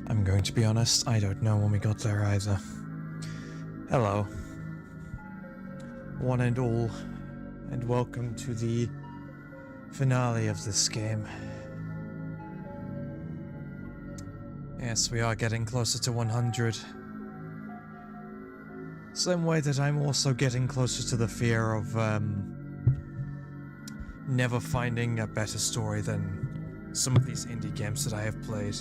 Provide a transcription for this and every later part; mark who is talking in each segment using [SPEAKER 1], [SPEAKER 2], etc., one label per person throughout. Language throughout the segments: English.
[SPEAKER 1] I'm going to be honest, I don't know when we got there either. Hello, one and all, and welcome to the finale of this game. Yes, we are getting closer to 100. Same way that I'm also getting closer to the fear of, never finding a better story than some of these indie games that I have played.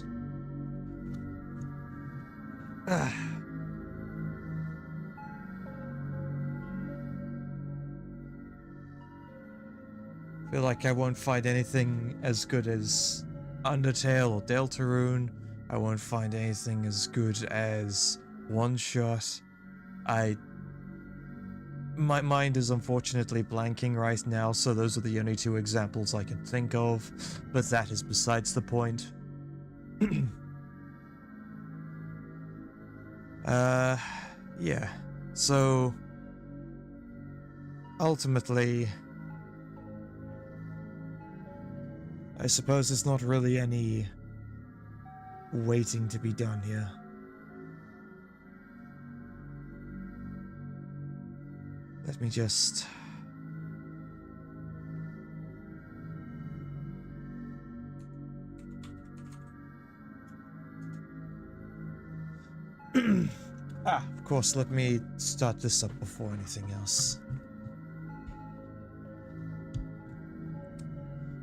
[SPEAKER 1] Feel like I won't find anything as good as Undertale or Deltarune. I won't find anything as good as Oneshot. My mind is unfortunately blanking right now, so those are the only two examples I can think of, but that is besides the point. Yeah. So, ultimately, I suppose there's not really any waiting to be done here. Let me just... of course, let me start this up before anything else.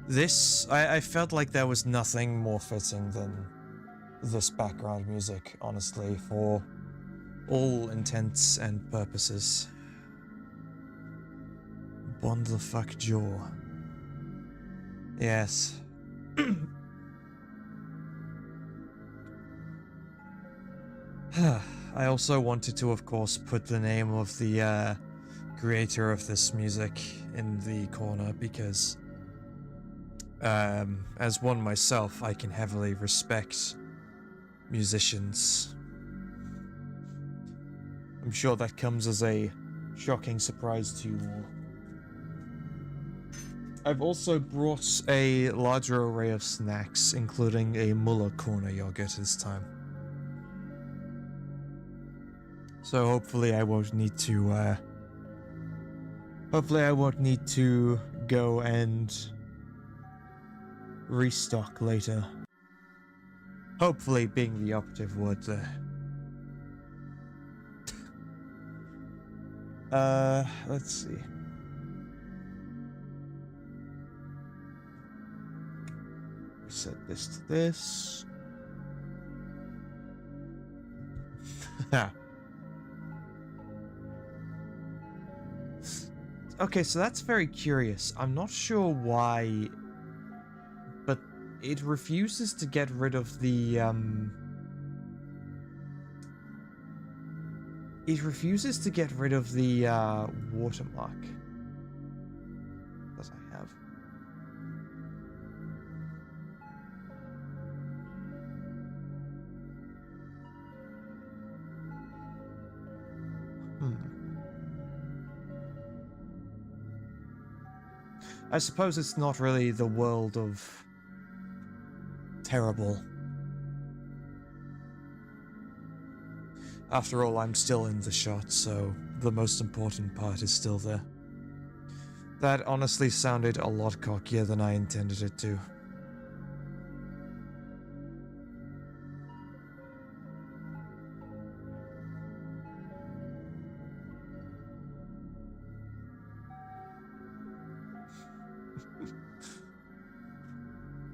[SPEAKER 1] This, I felt like there was nothing more fitting than this background music, honestly, for all intents and purposes. Bond the fuck jaw. Yes. I also wanted to, of course, put the name of the creator of this music in the corner because, as one myself, I can heavily respect musicians. I'm sure that comes as a shocking surprise to you all. I've also brought a larger array of snacks, including a Muller corner yogurt this time. So hopefully I won't need to, go and restock later. Hopefully being the operative word there. Let's see. Set this to this. Okay, so that's very curious. I'm not sure why, but it refuses to get rid of the, it refuses to get rid of the, watermark that I have. I suppose it's not really the world of terrible. After all, I'm still in the shot, so the most important part is still there. That honestly sounded a lot cockier than I intended it to.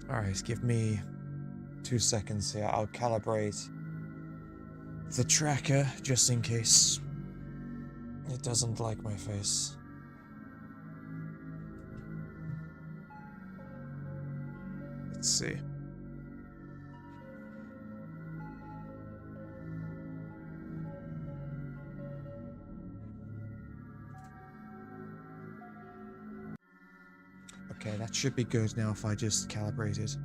[SPEAKER 1] Alright, give me 2 seconds here. I'll calibrate the tracker just in case it doesn't like my face. Let's see. Okay, that should be good now if I just calibrate it.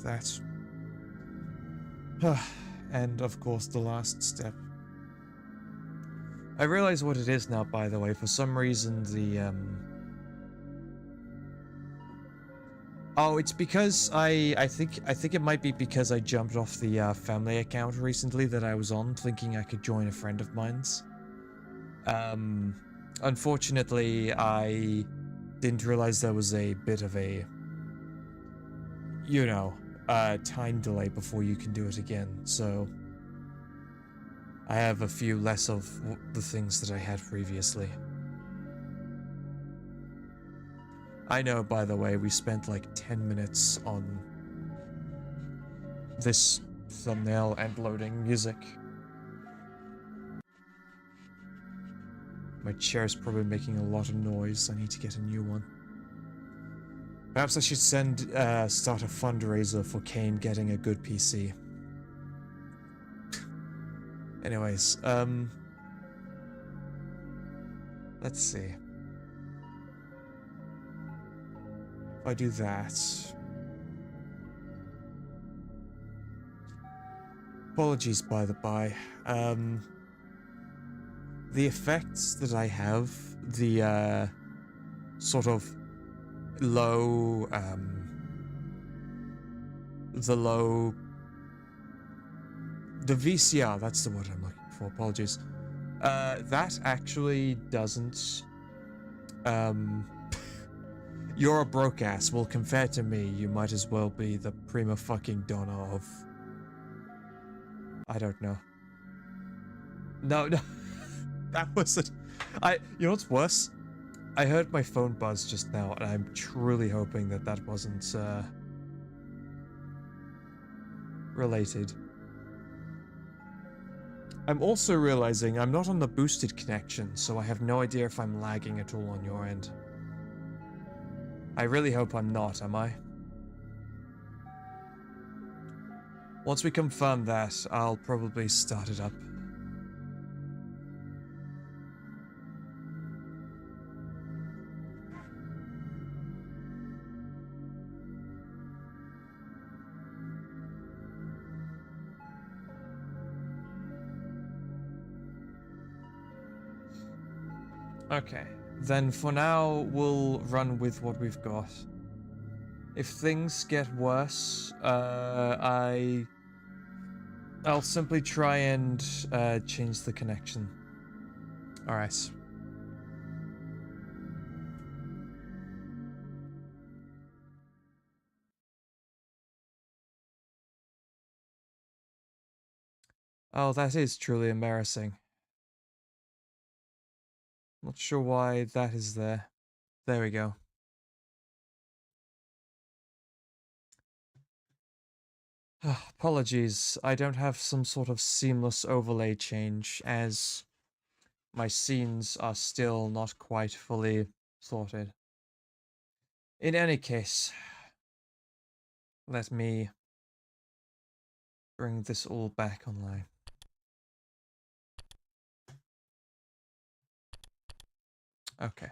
[SPEAKER 1] Like that. And of course the last step. I realize what it is now, by the way. For some reason the Oh, it's because I think it might be because I jumped off the family account recently that I was on, thinking I could join a friend of mine's. Unfortunately, I didn't realize there was a bit of a, you know, time delay before you can do it again, so I have a few less of the things that I had previously. I know, by the way, we spent like 10 minutes on this thumbnail and loading music. My chair's probably making a lot of noise. I need to get a new one. Perhaps I should start a fundraiser for Kane getting a good PC. Anyways, let's see. If I do that... Apologies, by the by. The effects that I have, the, sort of low, the VCR, that's the word I'm looking for, apologies. That actually doesn't, you're a broke ass. Well, compared to me, you might as well be the prima fucking donna of, I don't know. No, that wasn't, you know what's worse? I heard my phone buzz just now, and I'm truly hoping that that wasn't, related. I'm also realizing I'm not on the boosted connection, so I have no idea if I'm lagging at all on your end. I really hope I'm not, am I? Once we confirm that, I'll probably start it up. Okay, then for now, we'll run with what we've got. If things get worse, I'll simply try and change the connection. Alright. Oh, that is truly embarrassing. Not sure why that is there. There we go. Apologies, I don't have some sort of seamless overlay change, as my scenes are still not quite fully sorted. In any case, let me bring this all back online. Okay.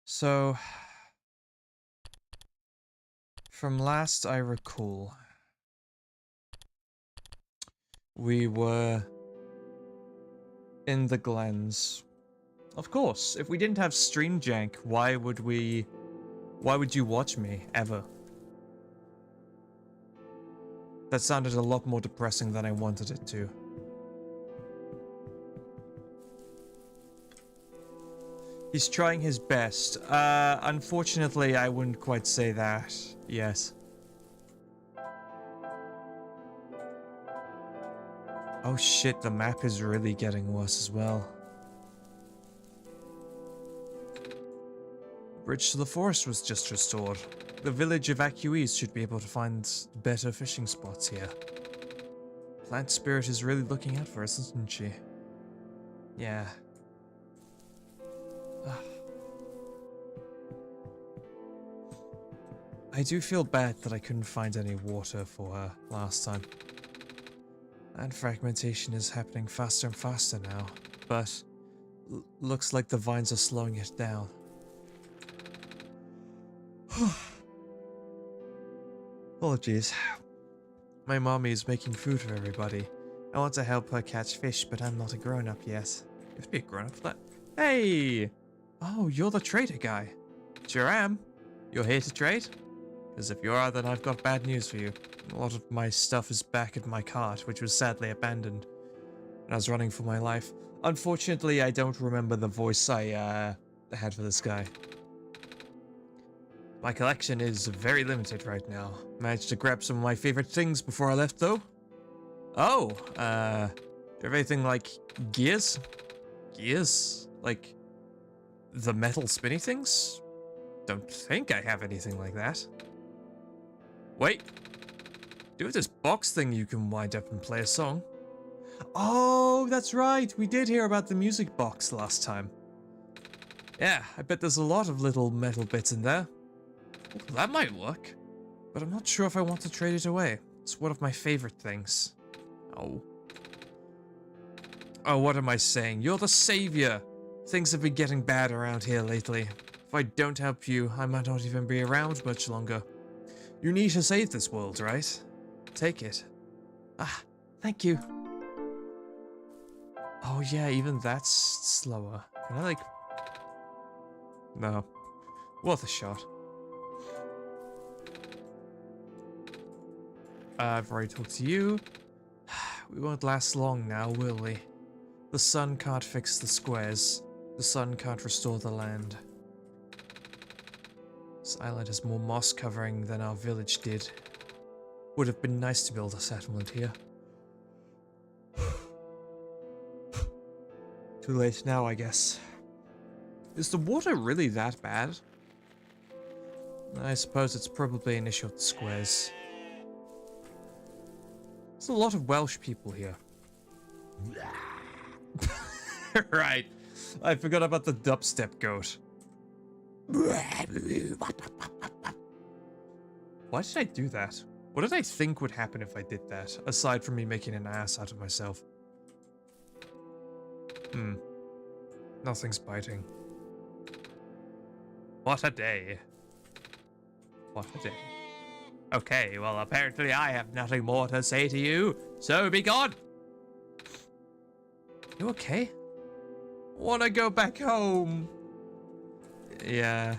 [SPEAKER 1] So, from last I recall, we were in the Glens. Of course, if we didn't have stream jank, why would you watch me, ever? That sounded a lot more depressing than I wanted it to. He's trying his best. Unfortunately, I wouldn't quite say that. Yes. Oh shit, the map is really getting worse as well. Bridge to the forest was just restored. The village evacuees should be able to find better fishing spots here. Plant Spirit is really looking out for us, isn't she? Yeah. I do feel bad that I couldn't find any water for her last time. Land fragmentation is happening faster and faster now, but looks like the vines are slowing it down. Apologies. My mommy is making food for everybody. I want to help her catch fish, but I'm not a grown-up yet. You have to be a grown-up for that. Hey! Oh, you're the trader guy. Sure am. You're here to trade? Because if you are, then I've got bad news for you. A lot of my stuff is back at my cart, which was sadly abandoned when I was running for my life. Unfortunately, I don't remember the voice I had for this guy. My collection is very limited right now. Managed to grab some of my favorite things before I left, though. Oh, do you have anything like gears? Gears? Like the metal spinny things? Don't think I have anything like that. Wait. Do you have this box thing you can wind up and play a song? Oh, that's right. We did hear about the music box last time. Yeah, I bet there's a lot of little metal bits in there. Well, that might work. But I'm not sure if I want to trade it away. It's one of my favorite things. Oh. Oh, what am I saying? You're the savior. Things have been getting bad around here lately. If I don't help you, I might not even be around much longer. You need to save this world, right? Take it. Ah, thank you. Oh yeah, even that's slower. Can I like... No. Worth a shot. I've already talked to you. We won't last long now, will we? The sun can't fix the squares. The sun can't restore the land. This island has more moss covering than our village did. Would have been nice to build a settlement here. Too late now, I guess. Is the water really that bad? I suppose it's probably Oneshot squares. There's a lot of Welsh people here. Right. I forgot about the dubstep goat. Why did I do that? What did I think would happen if I did that, aside from me making an ass out of myself? Nothing's biting. What a day. What a day. Okay, well, apparently I have nothing more to say to you, so be gone! You okay? Wanna go back home? Yeah.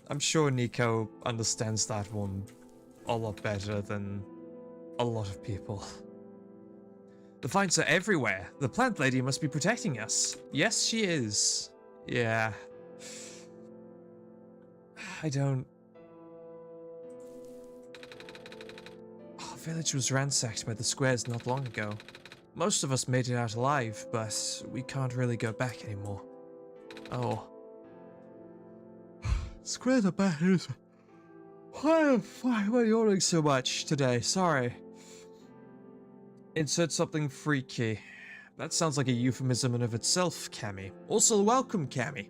[SPEAKER 1] I'm sure Nico understands that one a lot better than a lot of people. The vines are everywhere. The plant lady must be protecting us. Yes, she is. Yeah. I don't... Our village was ransacked by the squares not long ago. Most of us made it out alive, but we can't really go back anymore. Oh. Squares are bad. Why am I yawning so much today? Sorry. Insert something freaky. That sounds like a euphemism in of itself, Cammy. Also, welcome, Cammy.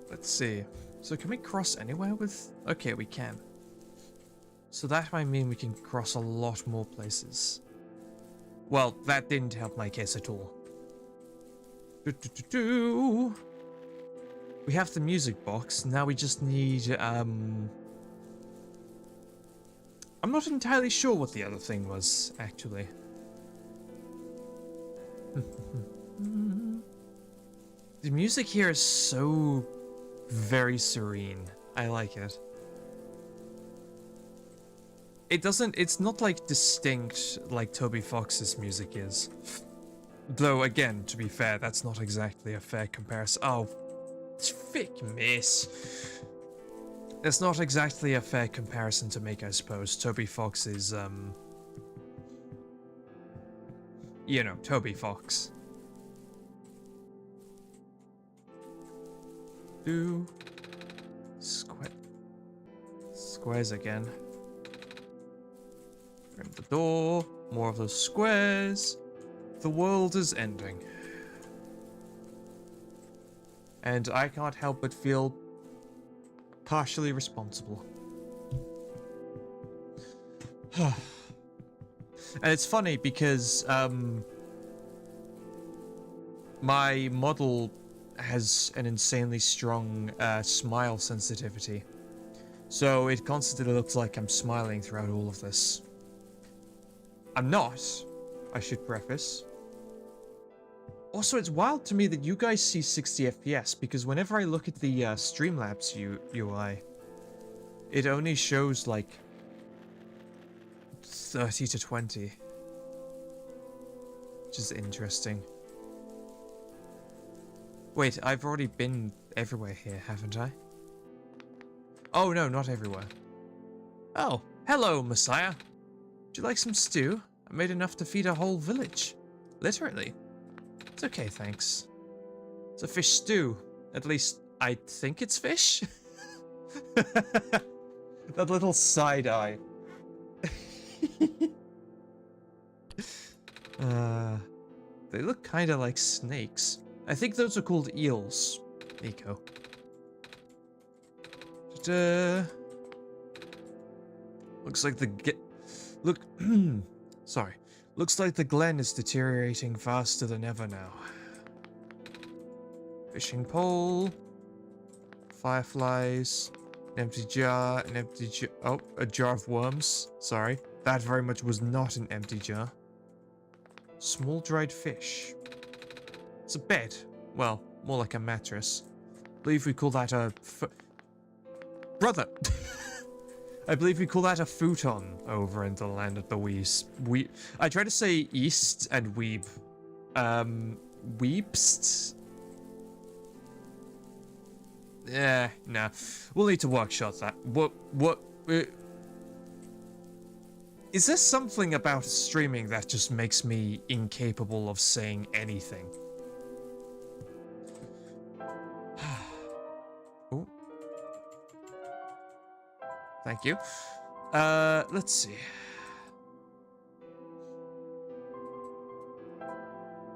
[SPEAKER 1] Let's see. So can we cross anywhere with... Okay, we can. So that might mean we can cross a lot more places. Well, that didn't help my case at all. We have the music box. Now we just need, I'm not entirely sure what the other thing was, actually. The music here is so very serene. I like it. It's not like distinct like Toby Fox's music is. Though again, to be fair, that's not exactly a fair comparison. Oh, thick miss. It's not exactly a fair comparison to make, I suppose. Toby Fox is, you know, Toby Fox. Squares again. Frame the door. More of those squares. The world is ending. And I can't help but feel partially responsible. And it's funny because my model has an insanely strong smile sensitivity. So it constantly looks like I'm smiling throughout all of this. I'm not, I should preface. Also, it's wild to me that you guys see 60 FPS, because whenever I look at the Streamlabs UI, it only shows like 30 to 20. Which is interesting. Wait, I've already been everywhere here, haven't I? Oh no, not everywhere. Oh, hello, Messiah. Would you like some stew? I made enough to feed a whole village. Literally. It's okay, thanks. It's a fish stew. At least, I think it's fish? That little side eye. They look kind of like snakes. I think those are called eels, Nico. Looks like sorry. Looks like the glen is deteriorating faster than ever now. Fishing pole. Fireflies. An empty jar. Oh, a jar of worms. Sorry. That very much was not an empty jar. Small dried fish. It's a bed. Well, more like a mattress. I believe we call that a... Brother! I believe we call that a futon over in the land of the Wees. I try to say east and weeb. Weebst? Yeah, nah. We'll need to workshop that. Is there something about streaming that just makes me incapable of saying anything? Oh. Thank you. Let's see.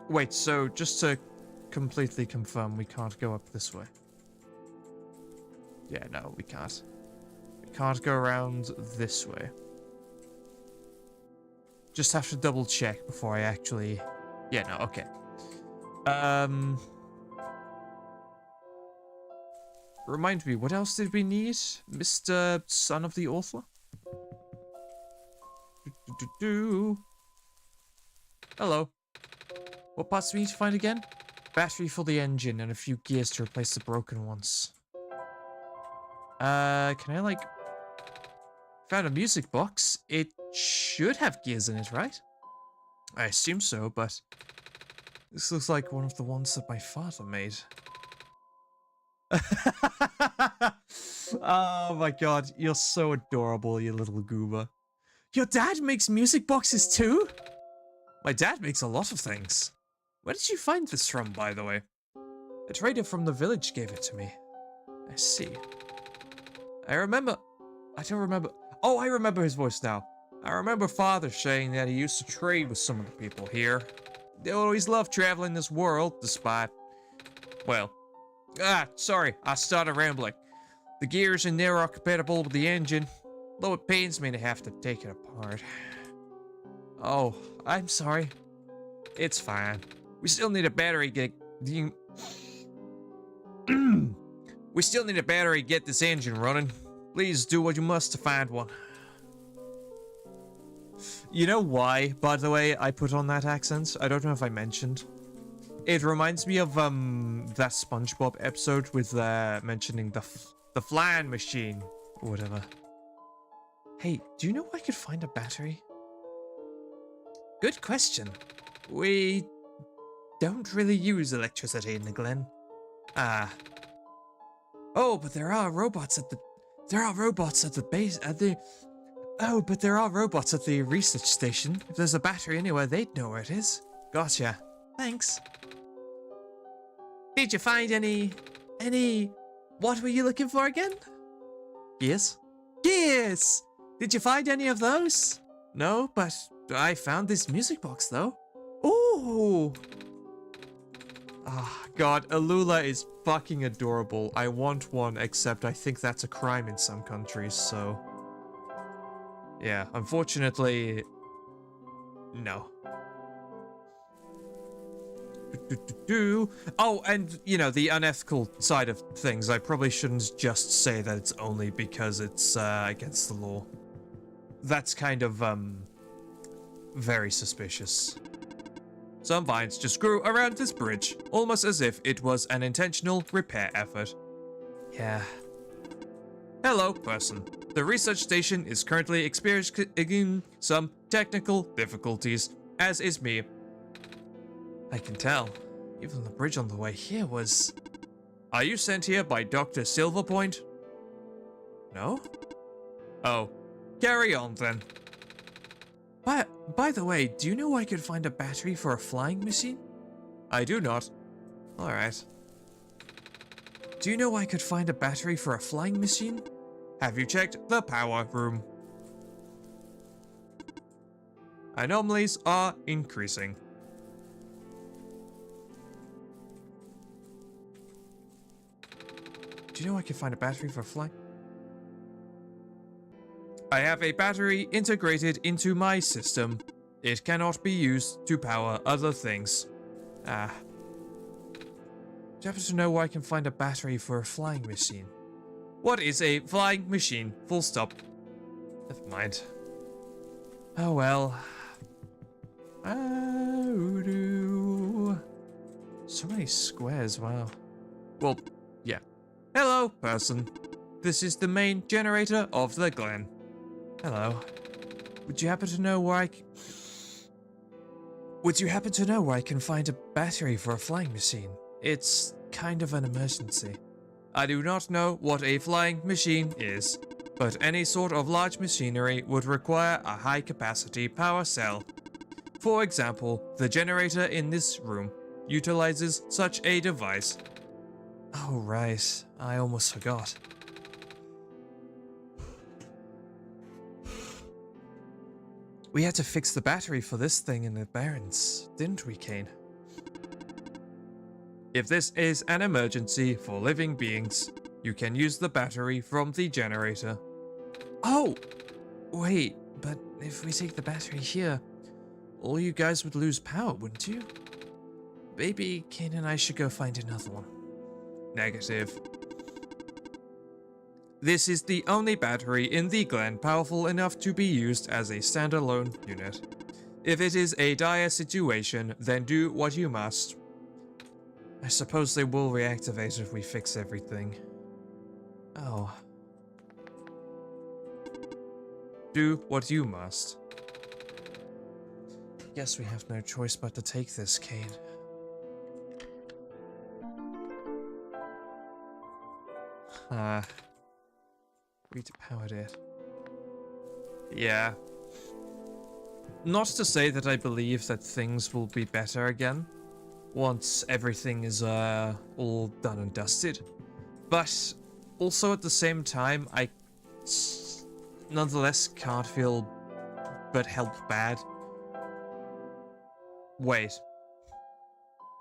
[SPEAKER 1] Wait, so just to completely confirm, we can't go up this way. Yeah, no, we can't. We can't go around this way. Just have to double check before I actually... Yeah, no, okay. Remind me, what else did we need? Mr. Son of the Author? Hello. What parts do we need to find again? Battery for the engine and a few gears to replace the broken ones. Can I, like... Found a music box. It should have gears in it, right? I assume so, but... This looks like one of the ones that my father made. Oh my god, you're so adorable, you little goober. Your dad makes music boxes too? My dad makes a lot of things. Where did you find this from, by the way? A trader from the village gave it to me. I see. I don't remember. Oh, I remember his voice now. I remember father saying that he used to trade with some of the people here. They always loved traveling this world, despite... Well... sorry, I started rambling. The gears in there are compatible with the engine, though it pains me to have to take it apart. Oh, I'm sorry. It's fine. We still need a battery We still need a battery to get this engine running. Please do what you must to find one. You know why, by the way, I put on that accent? I don't know if I mentioned. It reminds me of that SpongeBob episode with mentioning the flying machine or whatever. Hey, do you know where I could find a battery? Good question. We don't really use electricity in the Glen. Oh, but there are robots at the research station. If there's a battery anywhere, they'd know where it is. Gotcha. Thanks. Did you find any... What were you looking for again? Gears? Gears! Did you find any of those? No, but I found this music box, though. Ooh! Ah, God, Alula is fucking adorable. I want one, except I think that's a crime in some countries, so... Yeah, unfortunately... No. Oh, and, you know, the unethical side of things. I probably shouldn't just say that it's only because it's against the law. That's kind of, very suspicious. Some vines just grew around this bridge, almost as if it was an intentional repair effort. Yeah. Hello, person. The research station is currently experiencing some technical difficulties, as is me. I can tell. Even the bridge on the way here was... Are you sent here by Dr. Silverpoint? No? Oh. Carry on, then. By the way, do you know where I could find a battery for a flying machine? I do not. Alright. Do you know where I could find a battery for a flying machine? Have you checked the power room? Anomalies are increasing. Do you know I can find a battery for a flying? I have a battery integrated into my system. It cannot be used to power other things. Ah. Do you happen to know where I can find a battery for a flying machine? What is a flying machine? Full stop. Never mind. Oh well. So many squares, wow. Well, yeah. Hello, person. This is the main generator of the Glen. Hello. Would you happen to know where I can find a battery for a flying machine? It's kind of an emergency. I do not know what a flying machine is, but any sort of large machinery would require a high-capacity power cell. For example, the generator in this room utilizes such a device. Oh, right. I almost forgot. We had to fix the battery for this thing in the Barrens, didn't we, Kane? If this is an emergency for living beings, you can use the battery from the generator. Oh! Wait, but if we take the battery here, all you guys would lose power, wouldn't you? Maybe Kane and I should go find another one. Negative. This is the only battery in the Glen powerful enough to be used as a standalone unit. If it is a dire situation, then do what you must. I suppose they will reactivate if we fix everything. Oh. Do what you must. Guess we have no choice but to take this, Kane. Repowered it. Yeah. Not to say that I believe that things will be better again once everything is all done and dusted, but also at the same time I nonetheless can't feel but help bad. Wait.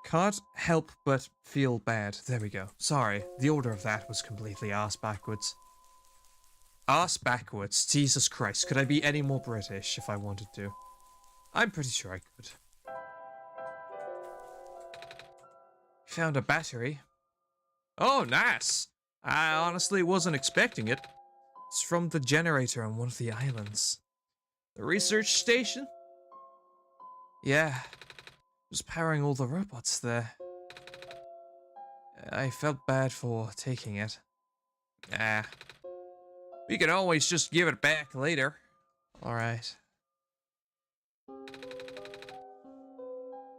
[SPEAKER 1] Can't help but feel bad. There we go. Sorry, the order of that was completely arse backwards. Arse backwards. Jesus Christ, could I be any more British if I wanted to? I'm pretty sure I could. Found a battery. Oh, nice! I honestly wasn't expecting it. It's from the generator on one of the islands. The research station? Yeah. It was powering all the robots there. I felt bad for taking it. Ah. We can always just give it back later. Alright.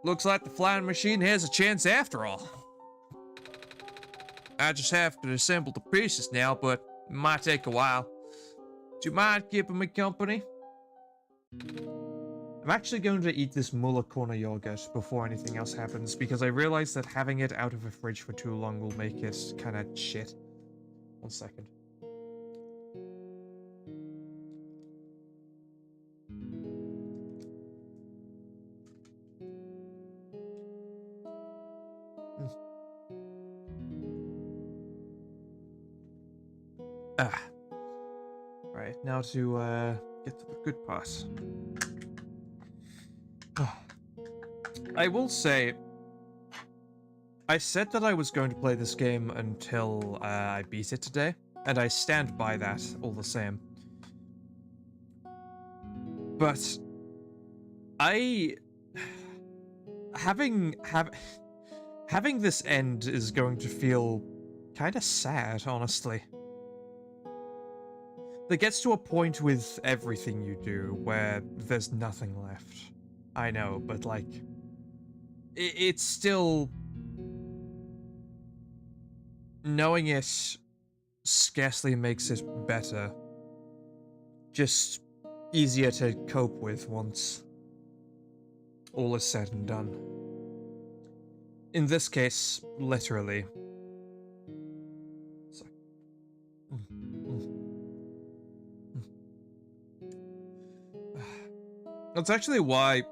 [SPEAKER 1] Looks like the flying machine has a chance after all. I just have to assemble the pieces now, but it might take a while. Do you mind keeping me company? I'm actually going to eat this Muller corner yogurt before anything else happens, because I realize that having it out of a fridge for too long will make it kind of shit. 1 second. Right, now to get to the good part. I will say, I said that I was going to play this game until I beat it today, and I stand by that all the same. But I having this end is going to feel kind of sad, honestly. There gets to a point with everything you do where there's nothing left. I know, but like, it's still... Knowing it scarcely makes it better. Just easier to cope with once all is said and done. In this case, literally. So. That's actually why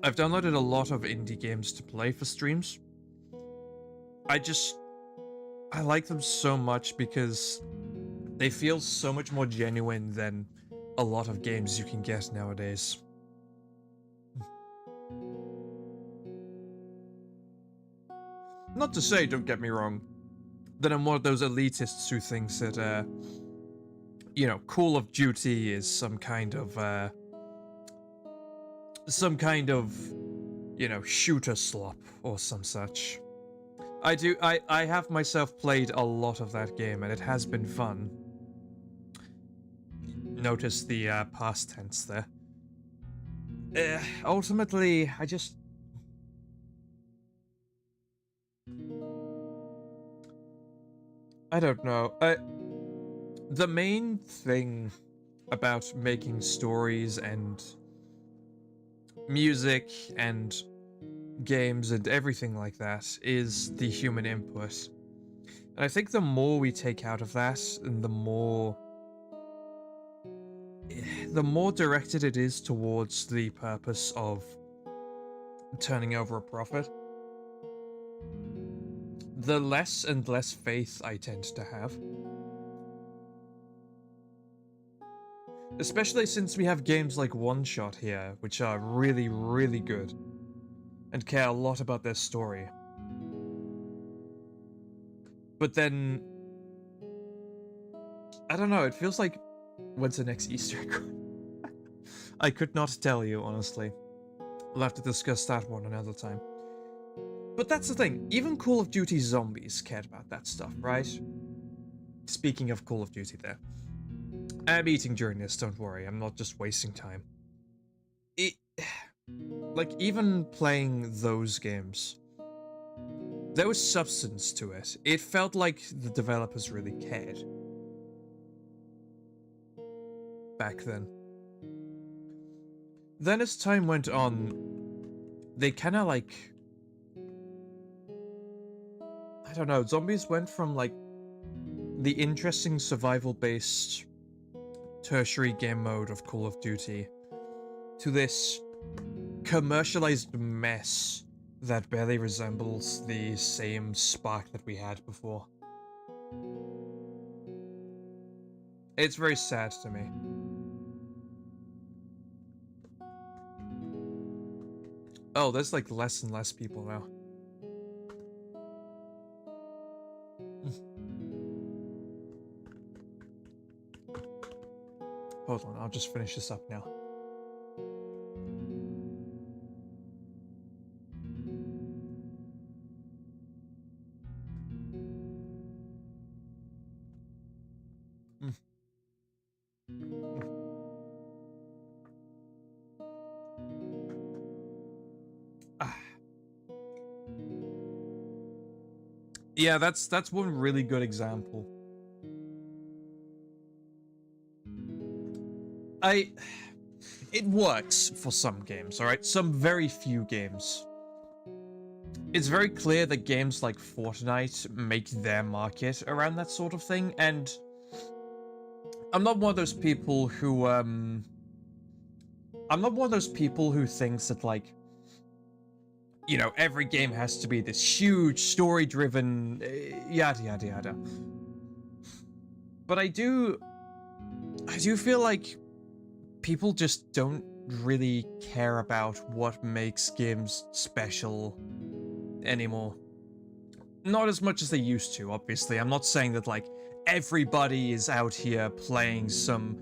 [SPEAKER 1] I've downloaded a lot of indie games to play for streams. I like them so much because they feel so much more genuine than a lot of games you can get nowadays. Not to say, don't get me wrong, that I'm one of those elitists who thinks that, you know, Call of Duty is some kind of, you know, shooter slop or some such. I have myself played a lot of that game, and it has been fun. Notice the past tense there. Ultimately, I don't know. The main thing about making stories and music and games and everything like that is the human input. And I think the more we take out of that, and the more directed it is towards the purpose of turning over a profit, the less and less faith I tend to have. Especially since we have games like Oneshot here, which are really, really good, and care a lot about their story. But then, I don't know, it feels like, when's the next Easter egg? I could not tell you, honestly. We'll have to discuss that one another time. But that's the thing, even Call of Duty Zombies cared about that stuff, right? Speaking of Call of Duty there. I'm eating during this, don't worry, I'm not just wasting time. Like, even playing those games, there was substance to it. It felt like the developers really cared. Back then. Then as time went on, they kinda like... I don't know, Zombies went from like the interesting survival-based tertiary game mode of Call of Duty to this commercialized mess that barely resembles the same spark that we had before. It's very sad to me. Oh, there's like less and less people now. Hold on, I'll just finish this up now. Yeah, that's one really good example. It works for some games, alright? Some very few games. It's very clear that games like Fortnite make their market around that sort of thing, and I'm not one of those people who, I'm not one of those people who thinks that, like, you know, every game has to be this huge, story-driven, yada yada yada. But I do feel like people just don't really care about what makes games special anymore. Not as much as they used to, obviously. I'm not saying that, like, everybody is out here playing some,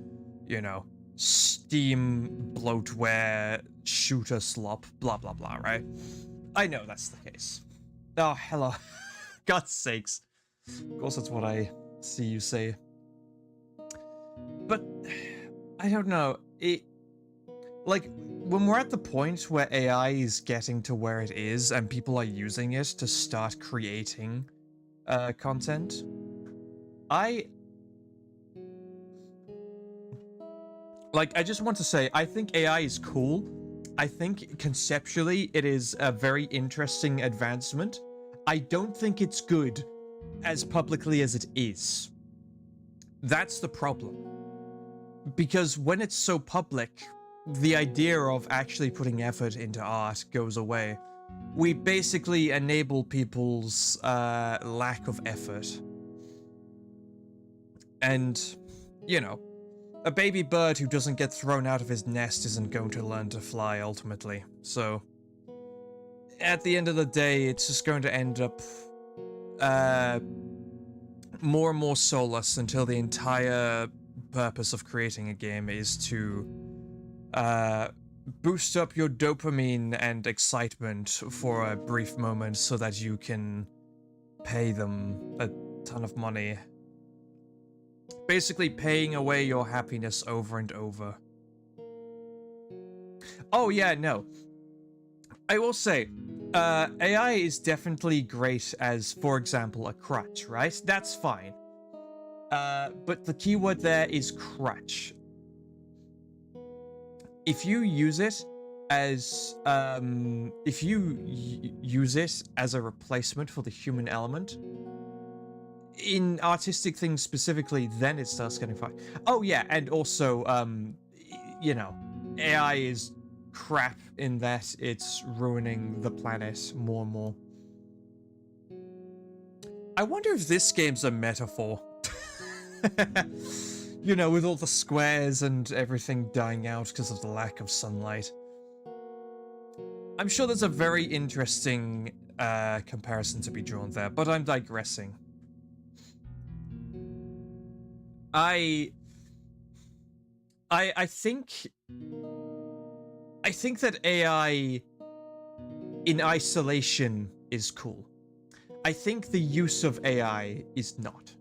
[SPEAKER 1] you know, Steam bloatware shooter slop, blah blah blah, right? I know that's the case. Oh, hello. God's sakes. Of course that's what I see you say. But, I don't know. Like, when we're at the point where AI is getting to where it is and people are using it to start creating content, I just want to say, I think AI is cool. I think conceptually it is a very interesting advancement. I don't think it's good as publicly as it is. That's the problem. Because when it's so public, the idea of actually putting effort into art goes away. We basically enable people's lack of effort. And, you know, a baby bird who doesn't get thrown out of his nest isn't going to learn to fly ultimately. So, at the end of the day, it's just going to end up more and more soulless until the entire purpose of creating a game is to boost up your dopamine and excitement for a brief moment so that you can pay them a ton of money. Basically paying away your happiness over and over. Oh yeah, no. I will say, AI is definitely great as, for example, a crutch, right? That's fine. But the keyword there is crutch. If you use it as, use it as a replacement for the human element, in artistic things specifically, then it starts getting fun. Oh yeah, and also, you know, AI is crap in that it's ruining the planet more and more. I wonder if this game's a metaphor. You know, with all the squares and everything dying out because of the lack of sunlight. I'm sure there's a very interesting comparison to be drawn there, but I'm digressing. I think that AI in isolation is cool. I think the use of AI is not.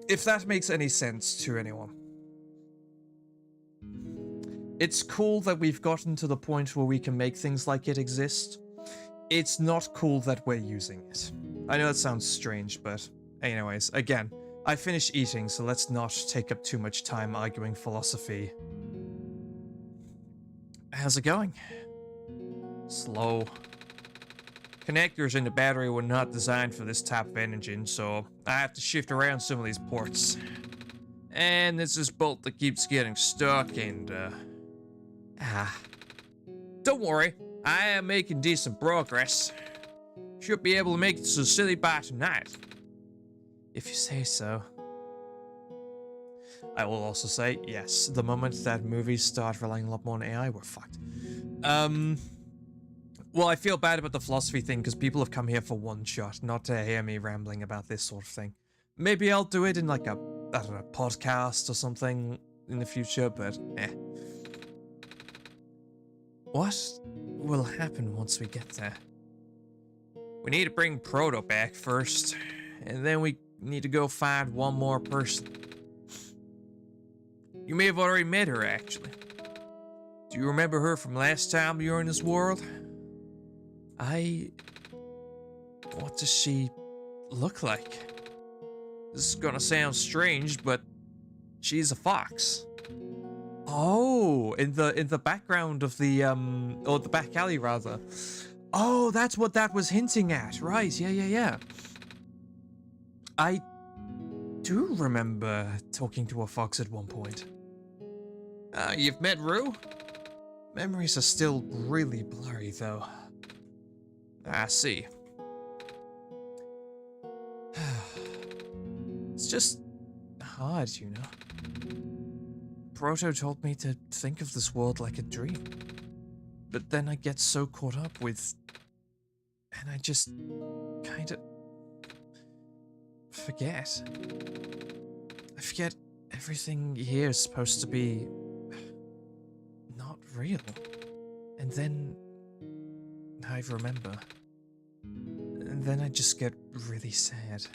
[SPEAKER 1] If that makes any sense to anyone. It's cool that we've gotten to the point where we can make things like it exist. It's not cool that we're using it. I know that sounds strange, but anyways, again, I finished eating, so let's not take up too much time arguing philosophy. How's it going? Slow. Connectors in the battery were not designed for this type of engine, so I have to shift around some of these ports. And there's this bolt that keeps getting stuck and, Don't worry, I am making decent progress. Should be able to make it to the city by tonight. If you say so. I will also say, yes, the moment that movies start relying a lot more on AI, we're fucked. Well, I feel bad about the philosophy thing because people have come here for one shot, not to hear me rambling about this sort of thing. Maybe I'll do it in like a, I don't know, podcast or something in the future, but eh. What will happen once we get there? We need to bring Proto back first, and then we need to go find one more person. You may have already met her, actually. Do you remember her from last time you were in this world? What does she look like? This is gonna sound strange, but she's a fox. Oh, in the background of the or the back alley rather. Oh, that's what that was hinting at, right? Yeah. I do remember talking to a fox at one point. You've met Rue? Memories are still really blurry, though. I see. It's just hard, you know. Proto told me to think of this world like a dream. But then I get so caught up with... And I just kind of forget. I forget everything here is supposed to be not real. And then I remember. And then I just get really sad.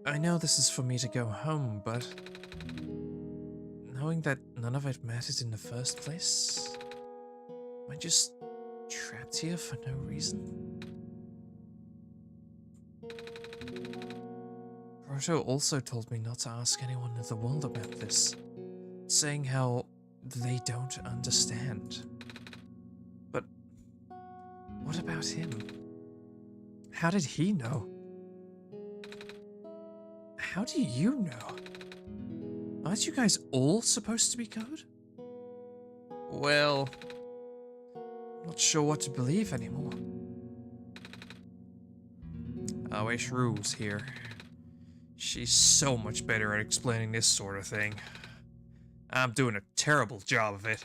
[SPEAKER 1] I know this is for me to go home, but knowing that none of it mattered in the first place, am I just trapped here for no reason? Proto also told me not to ask anyone in the world about this, saying how they don't understand. But what about him? How did he know? How do you know? Aren't you guys all supposed to be code? Well, I'm not sure what to believe anymore. I wish Rue was here. She's so much better at explaining this sort of thing. I'm doing a terrible job of it.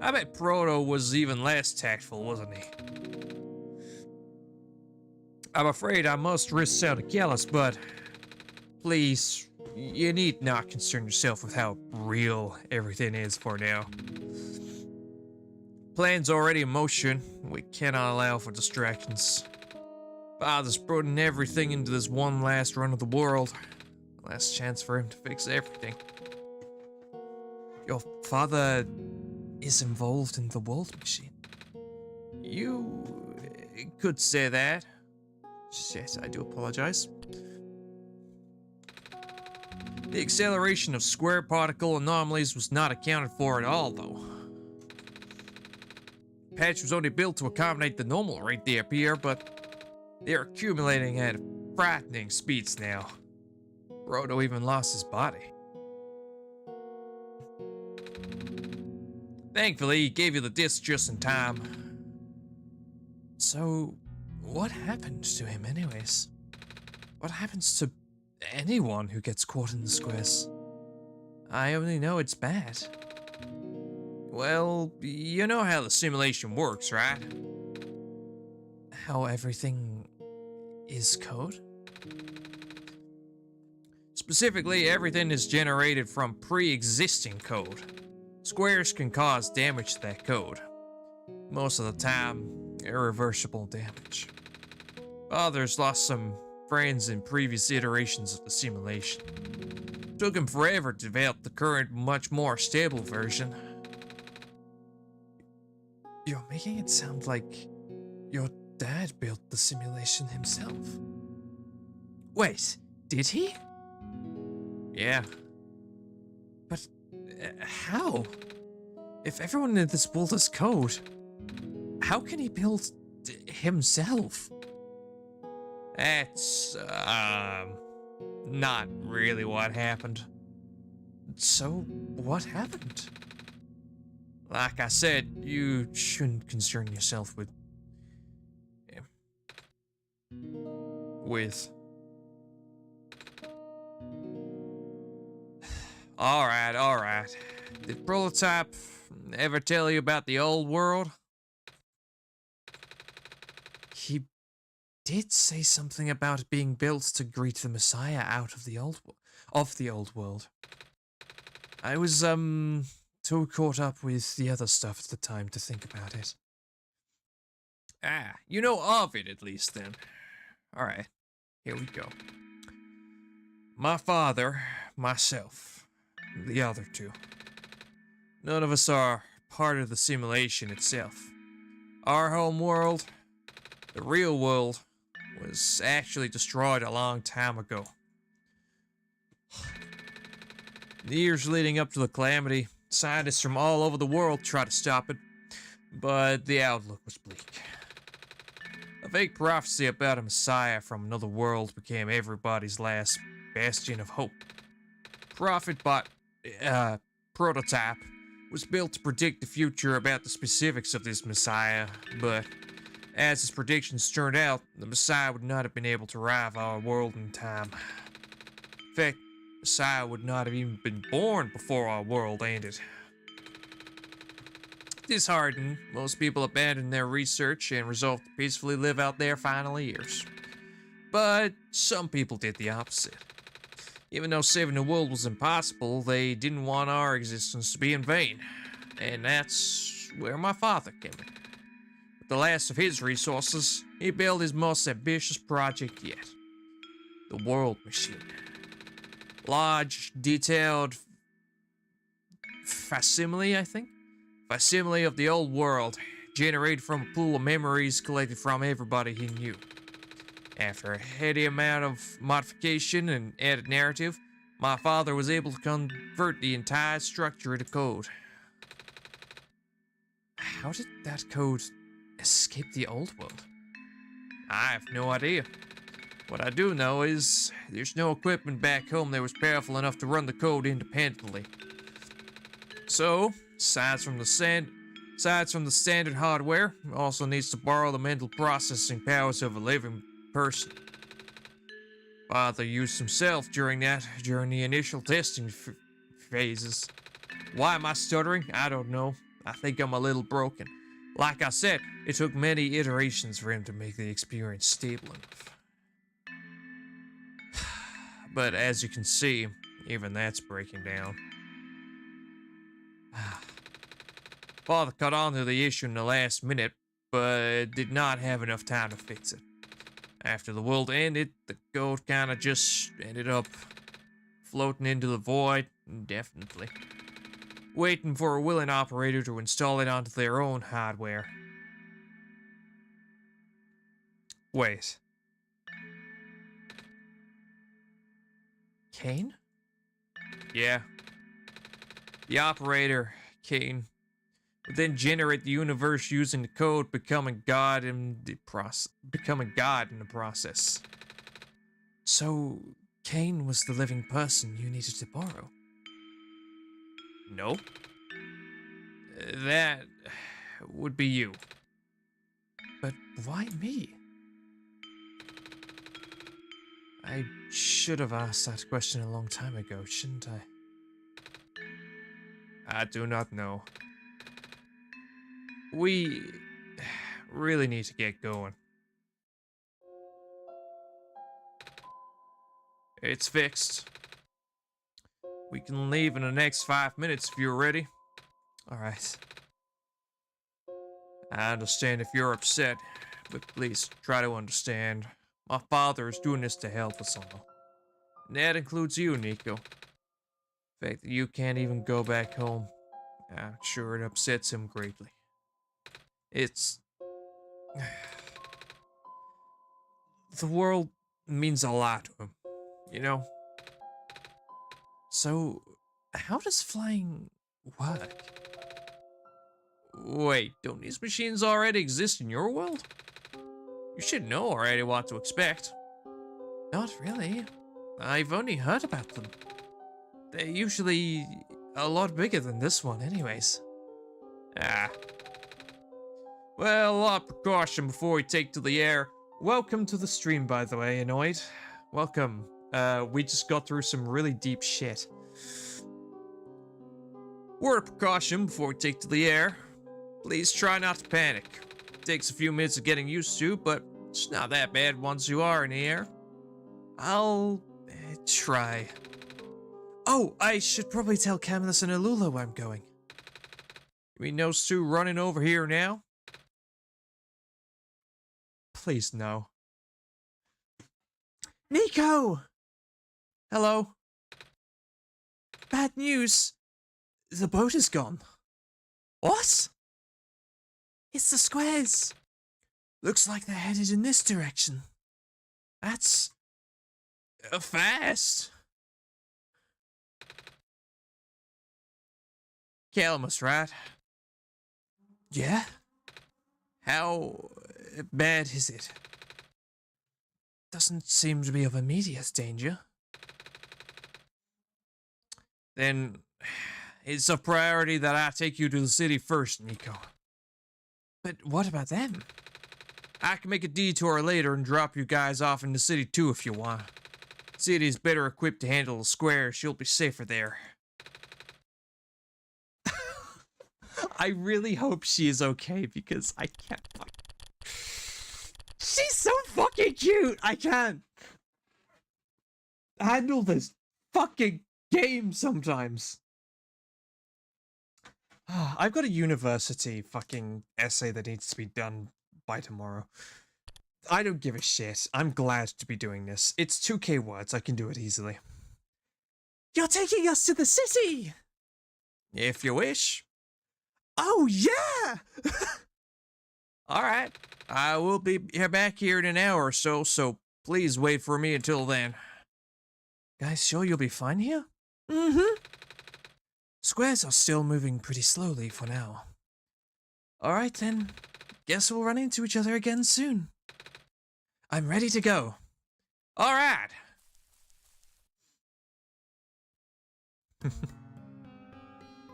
[SPEAKER 1] I bet Proto was even less tactful, wasn't he? I'm afraid I must risk sounding careless, but please, you need not concern yourself with how real everything is for now. Plan's already in motion. We cannot allow for distractions. Father's putting everything into this one last run of the world. Last chance for him to fix everything. Your father is involved in the world machine. You could say that. Shit, I do apologize. The acceleration of square particle anomalies was not accounted for at all, though. Patch was only built to accommodate the normal rate they appear, but they're accumulating at frightening speeds now. Proto even lost his body. Thankfully, he gave you the disc just in time. So, what happened to him anyways? What happens to anyone who gets caught in the squares? I only know it's bad. Well, you know how the simulation works, right? How everything is code? Specifically, everything is generated from pre-existing code. Squares can cause damage to that code. Most of the time, irreversible damage. Others lost some friends in previous iterations of the simulation. Took him forever to develop the current, much more stable version. You're making it sound like your dad built the simulation himself. Wait, did he? Yeah. But how? If everyone in this world is code, how can he build himself? That's, not really what happened. So, what happened? Like I said, you shouldn't concern yourself with... Alright. Did Prototype ever tell you about the old world? He did say something about it being built to greet the Messiah out of the old world. I was, too caught up with the other stuff at the time to think about it. Ah, you know of it at least then. Alright, here we go. My father, myself, the other two. None of us are part of the simulation itself. Our home world, the real world, was actually destroyed a long time ago. In the years leading up to the calamity, scientists from all over the world tried to stop it, but the outlook was bleak. A fake prophecy about a messiah from another world became everybody's last bastion of hope. Prototype was built to predict the future about the specifics of this messiah, but as his predictions turned out, the messiah would not have been able to arrive our world in time. In fact, the messiah would not have even been born before our world ended. Disheartened, most people abandoned their research and resolved to peacefully live out their final years. But some people did the opposite. Even though saving the world was impossible, they didn't want our existence to be in vain. And that's where my father came in. With the last of his resources, he built his most ambitious project yet. The World Machine. Large, detailed facsimile, I think? Facsimile of the old world, generated from a pool of memories collected from everybody he knew. After a heady amount of modification and added narrative, my father was able to convert the entire structure into code. How did that code escape the old world? I have no idea. What I do know is there's no equipment back home that was powerful enough to run the code independently. So, aside from the standard hardware, it also needs to borrow the mental processing powers of a living person. Father used himself during the initial testing phases. Why am I stuttering? I don't know. I think I'm a little broken. Like I said, it took many iterations for him to make the experience stable enough. But as you can see, even that's breaking down. Father caught on to the issue in the last minute, but did not have enough time to fix it. After the world ended, the code kinda just ended up floating into the void indefinitely, waiting for a willing operator to install it onto their own hardware. Wait. Kane? Yeah. The operator, Kane, would then generate the universe using the code, becoming God in the process. So, Kane was the living person you needed to borrow? No. That would be you. But why me? I should have asked that question a long time ago, shouldn't I? I do not know. We really need to get going. It's fixed. We can leave in the next 5 minutes if you're ready. Alright. I understand if you're upset, but please try to understand. My father is doing this to help us all. And that includes you, Nico. The fact that you can't even go back home, I'm sure it upsets him greatly. It's... The world means a lot to him, you know? So, how does flying work? Wait, don't these machines already exist in your world? You should know already what to expect. Not really. I've only heard about them. They're usually a lot bigger than this one anyways. Ah. Well, a lot of precaution before we take to the air. Welcome to the stream, by the way, Annoyed. Welcome. We just got through some really deep shit. Word of precaution before we take to the air. Please try not to panic. It takes a few minutes of getting used to, but it's not that bad once you are in the air. I'll try. Oh, I should probably tell Camillus and Alula where I'm going. You mean those two running over here now? Please, no. Nico! Hello? Bad news. The boat is gone. What? It's the squares. Looks like they're headed in this direction. That's... fast. Calamus, right? Yeah? How bad is it? Doesn't seem to be of immediate danger. Then it's a priority that I take you to the city first, Nico. But what about them? I can make a detour later and drop you guys off in the city too if you want. The city is better equipped to handle the squares. You'll be safer there. I really hope she is okay because I can't. She's so fucking cute. I can't handle this fucking game sometimes. I've got a university fucking essay that needs to be done by tomorrow. I don't give a shit. I'm glad to be doing this. It's 2K words. I can do it easily. You're taking us to the city! If you wish. Oh, yeah! Alright. I will be back here in an hour or so, so please wait for me until then. Guys, sure you'll be fine here? Mm-hmm. Squares are still moving pretty slowly for now. Alright then. Guess we'll run into each other again soon. I'm ready to go. Alright.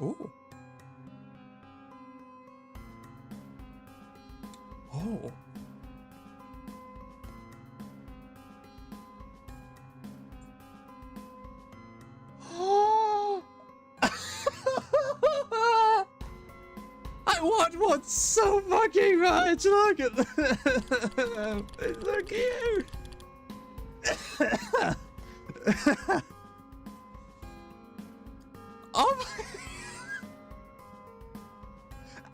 [SPEAKER 1] Ooh. Oh. I want one so fucking much. Look at them. It's so cute. Oh my.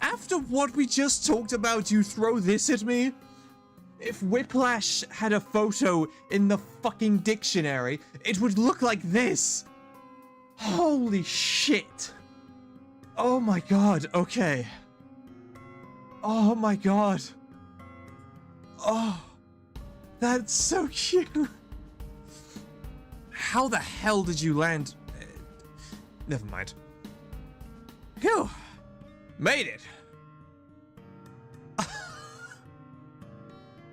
[SPEAKER 1] After what we just talked about, you throw this at me? If Whiplash had a photo in the fucking dictionary, it would look like this. Holy shit. Oh my god, okay. Oh my god. Oh, that's so cute. How the hell did you land? Never mind. Phew. Made it.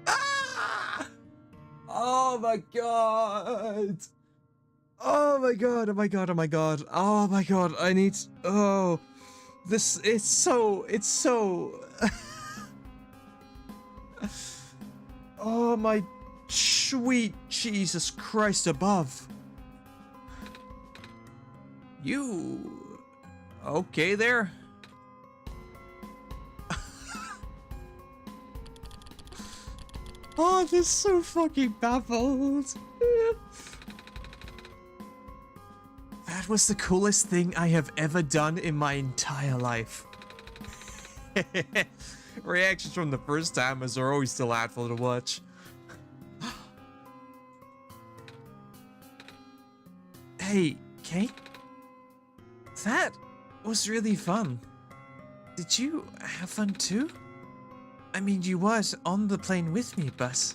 [SPEAKER 1] Ah! Oh my god. Oh my god, oh my god, oh my god. Oh my god, I need... Oh. This, it's so... Oh my sweet Jesus Christ above. You... Okay there? Oh, this is so fucking baffled. That was the coolest thing I have ever done in my entire life. Reactions from the first timers are always delightful to watch. Hey, Kate? That was really fun. Did you have fun too? I mean, you was on the plane with me, but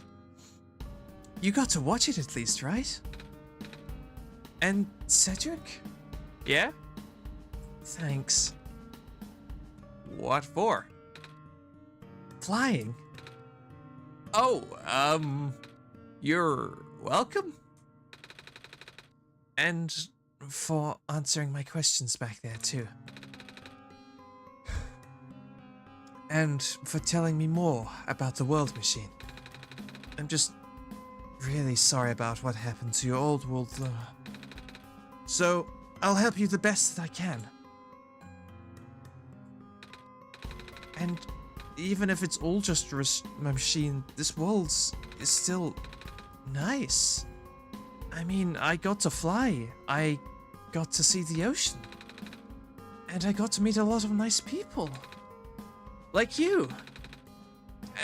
[SPEAKER 1] you got to watch it at least, right? And Cedric? Yeah? Thanks. What for? Flying. Oh, you're welcome? And for answering my questions back there, too. And for telling me more about the world machine. I'm just really sorry about what happened to your old world, so I'll help you the best that I can. And even if it's all just a machine, this world is still nice. I mean, I got to fly, I got to see the ocean, and I got to meet a lot of nice people. Like you.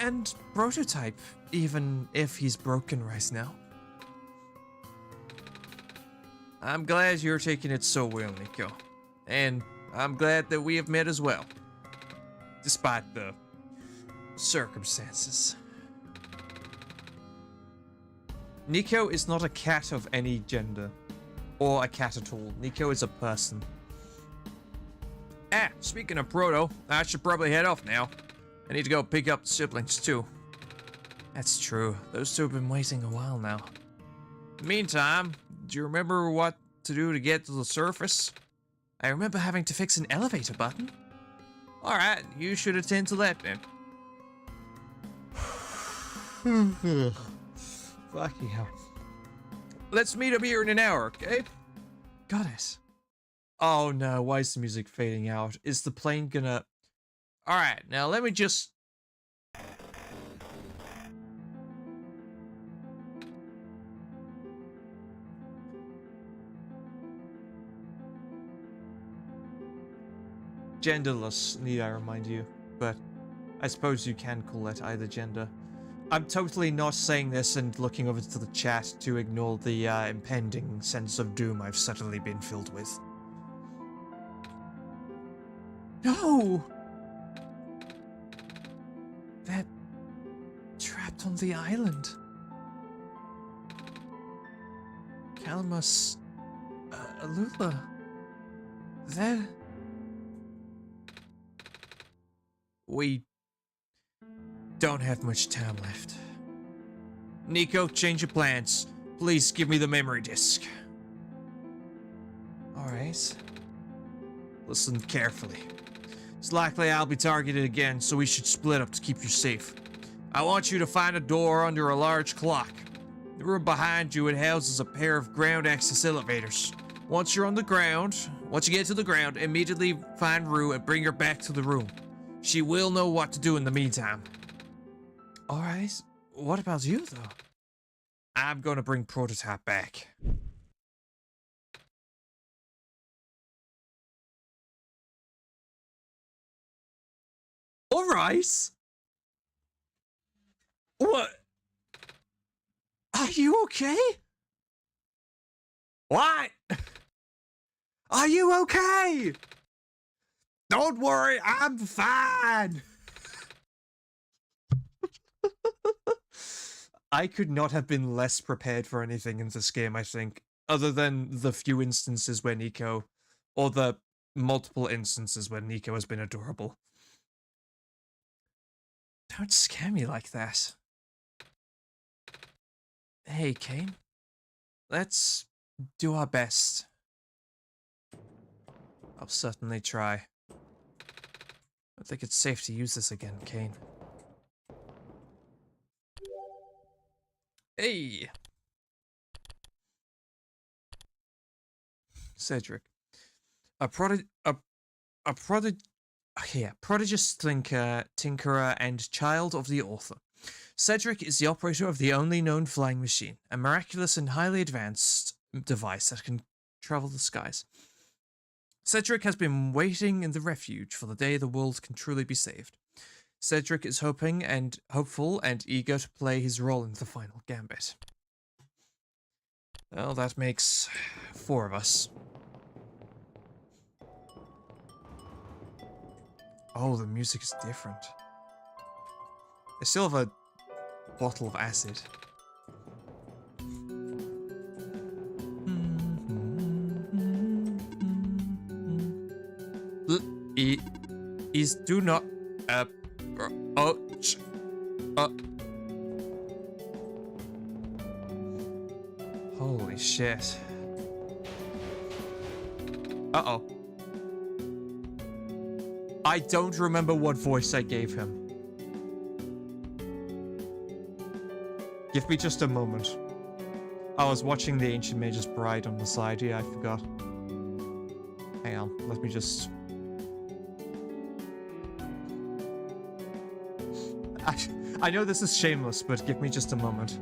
[SPEAKER 1] And Prototype, even if he's broken right now. I'm glad you're taking it so well, Nico. And I'm glad that we have met as well. Despite the circumstances. Nico is not a cat of any gender. Or a cat at all. Nico is a person. Ah, speaking of Proto, I should probably head off now. I need to go pick up the siblings too. That's true. Those two have been waiting a while now. Meantime, do you remember what to do to get to the surface? I remember having to fix an elevator button. Alright, you should attend to that then. Fucking hell. Let's meet up here in an hour, okay? Got it. Oh no, why is the music fading out? Is the plane gonna... Alright, now let me just... Genderless, need I remind you, but I suppose you can call it either gender. I'm totally not saying this and looking over to the chat to ignore the impending sense of doom I've suddenly been filled with. No! They're trapped on the island. Calamus... Alula... They're... We don't have much time left. Nico, change your plans. Please give me the memory disk. Alright. Listen carefully. It's likely I'll be targeted again, so we should split up to keep you safe. I want you to find a door under a large clock. The room behind you, it houses a pair of ground access elevators. Once you get to the ground, immediately find Rue and bring her back to the room. She will know what to do in the meantime. Alright, what about you though? I'm gonna bring Prototype back. Alright! What? Are you okay? What? Are you okay? Don't worry, I'm fine! I could not have been less prepared for anything in this game, I think. Other than the few instances where Nico... Or the multiple instances where Nico has been adorable. Don't scare me like that. Hey, Kane. Let's do our best. I'll certainly try. I think it's safe to use this again, Kane. Hey! Cedric. A prodigious thinker, tinkerer, and child of the author. Cedric is the operator of the only known flying machine, a miraculous and highly advanced device that can travel the skies. Cedric has been waiting in the refuge for the day the world can truly be saved. Cedric is hopeful and eager to play his role in the final gambit. Well, that makes 4 of us. Oh, the music is different. I still have a bottle of acid. Is do not holy shit. Uh-oh. I don't remember what voice I gave him. Give me just a moment. I was watching The Ancient Mage's Bride on the side. Yeah, I forgot. Hang on, let me just... I know this is shameless, but give me just a moment.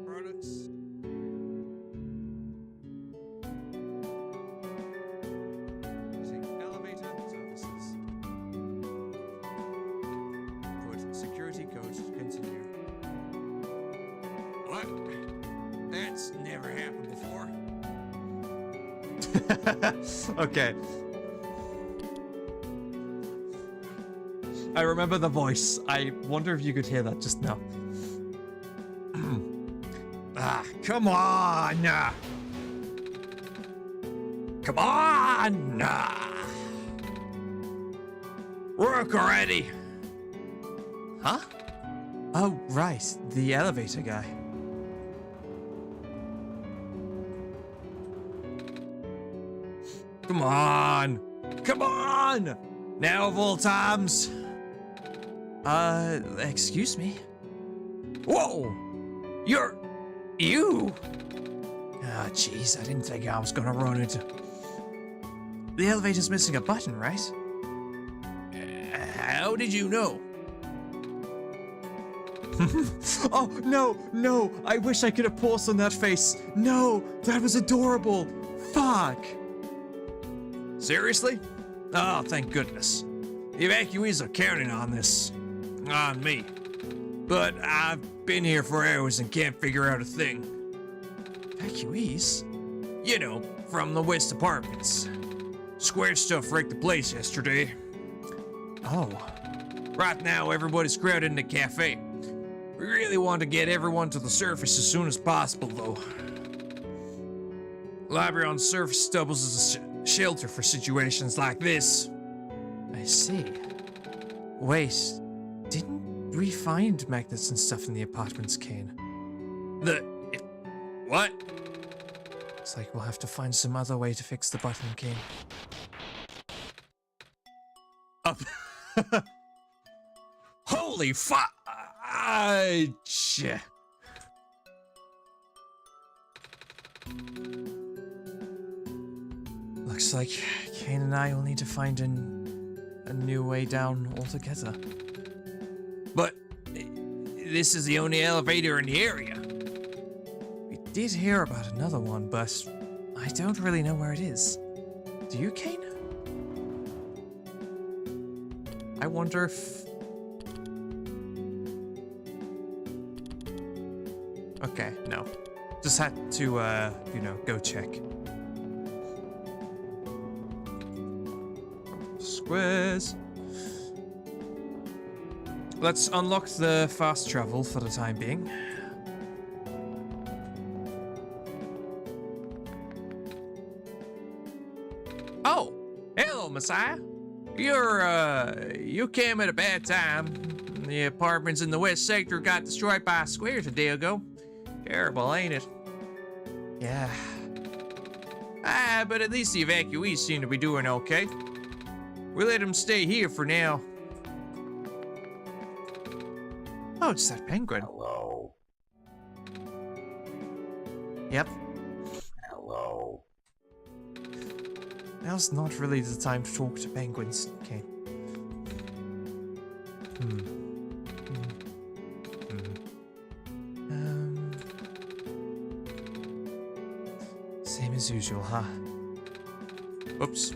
[SPEAKER 1] Products. Using elevator services. Put security code to continue. What? That's never happened before. Okay. I remember the voice. I wonder if you could hear that just now. Come on! Come on! Work already! Huh? Oh, right. The elevator guy. Come on! Come on! Now of all times! Excuse me? Whoa! You? Ah, jeez, I didn't think I was gonna run into... The elevator's missing a button, right? How did you know? Oh, no, I wish I could have paused on that face. No, that was adorable. Fuck. Seriously? Oh, thank goodness. The evacuees are counting on this. On me. But I've been here for hours and can't figure out a thing. Evacuees? You know, from the West Apartments. Square stuff wrecked the place yesterday. Oh. Right now, everybody's crowded in the cafe. We really want to get everyone to the surface as soon as possible, though. Library on the surface doubles as a shelter for situations like this. I see. Wait, didn't we find magnets and stuff in the apartments, Kane? What? Looks like we'll have to find some other way to fix the button, Kane. Up. Holy fuck! Shit. Looks like Kane and I will need to find a new way down altogether. But this is the only elevator in the area. We did hear about another one, but I don't really know where it is. Do you, Kane? I wonder if... Okay, no. Just had to, you know, go check. Squares. Let's unlock the fast travel for the time being. Oh! Hello, Messiah! You came at a bad time. The apartments in the west sector got destroyed by a squares a day ago. Terrible, ain't it? Yeah. But at least the evacuees seem to be doing okay. We let them stay here for now. Oh, it's that penguin.
[SPEAKER 2] Hello.
[SPEAKER 1] Yep.
[SPEAKER 2] Hello.
[SPEAKER 1] Now's not really the time to talk to penguins, okay? Same as usual, huh? Oops.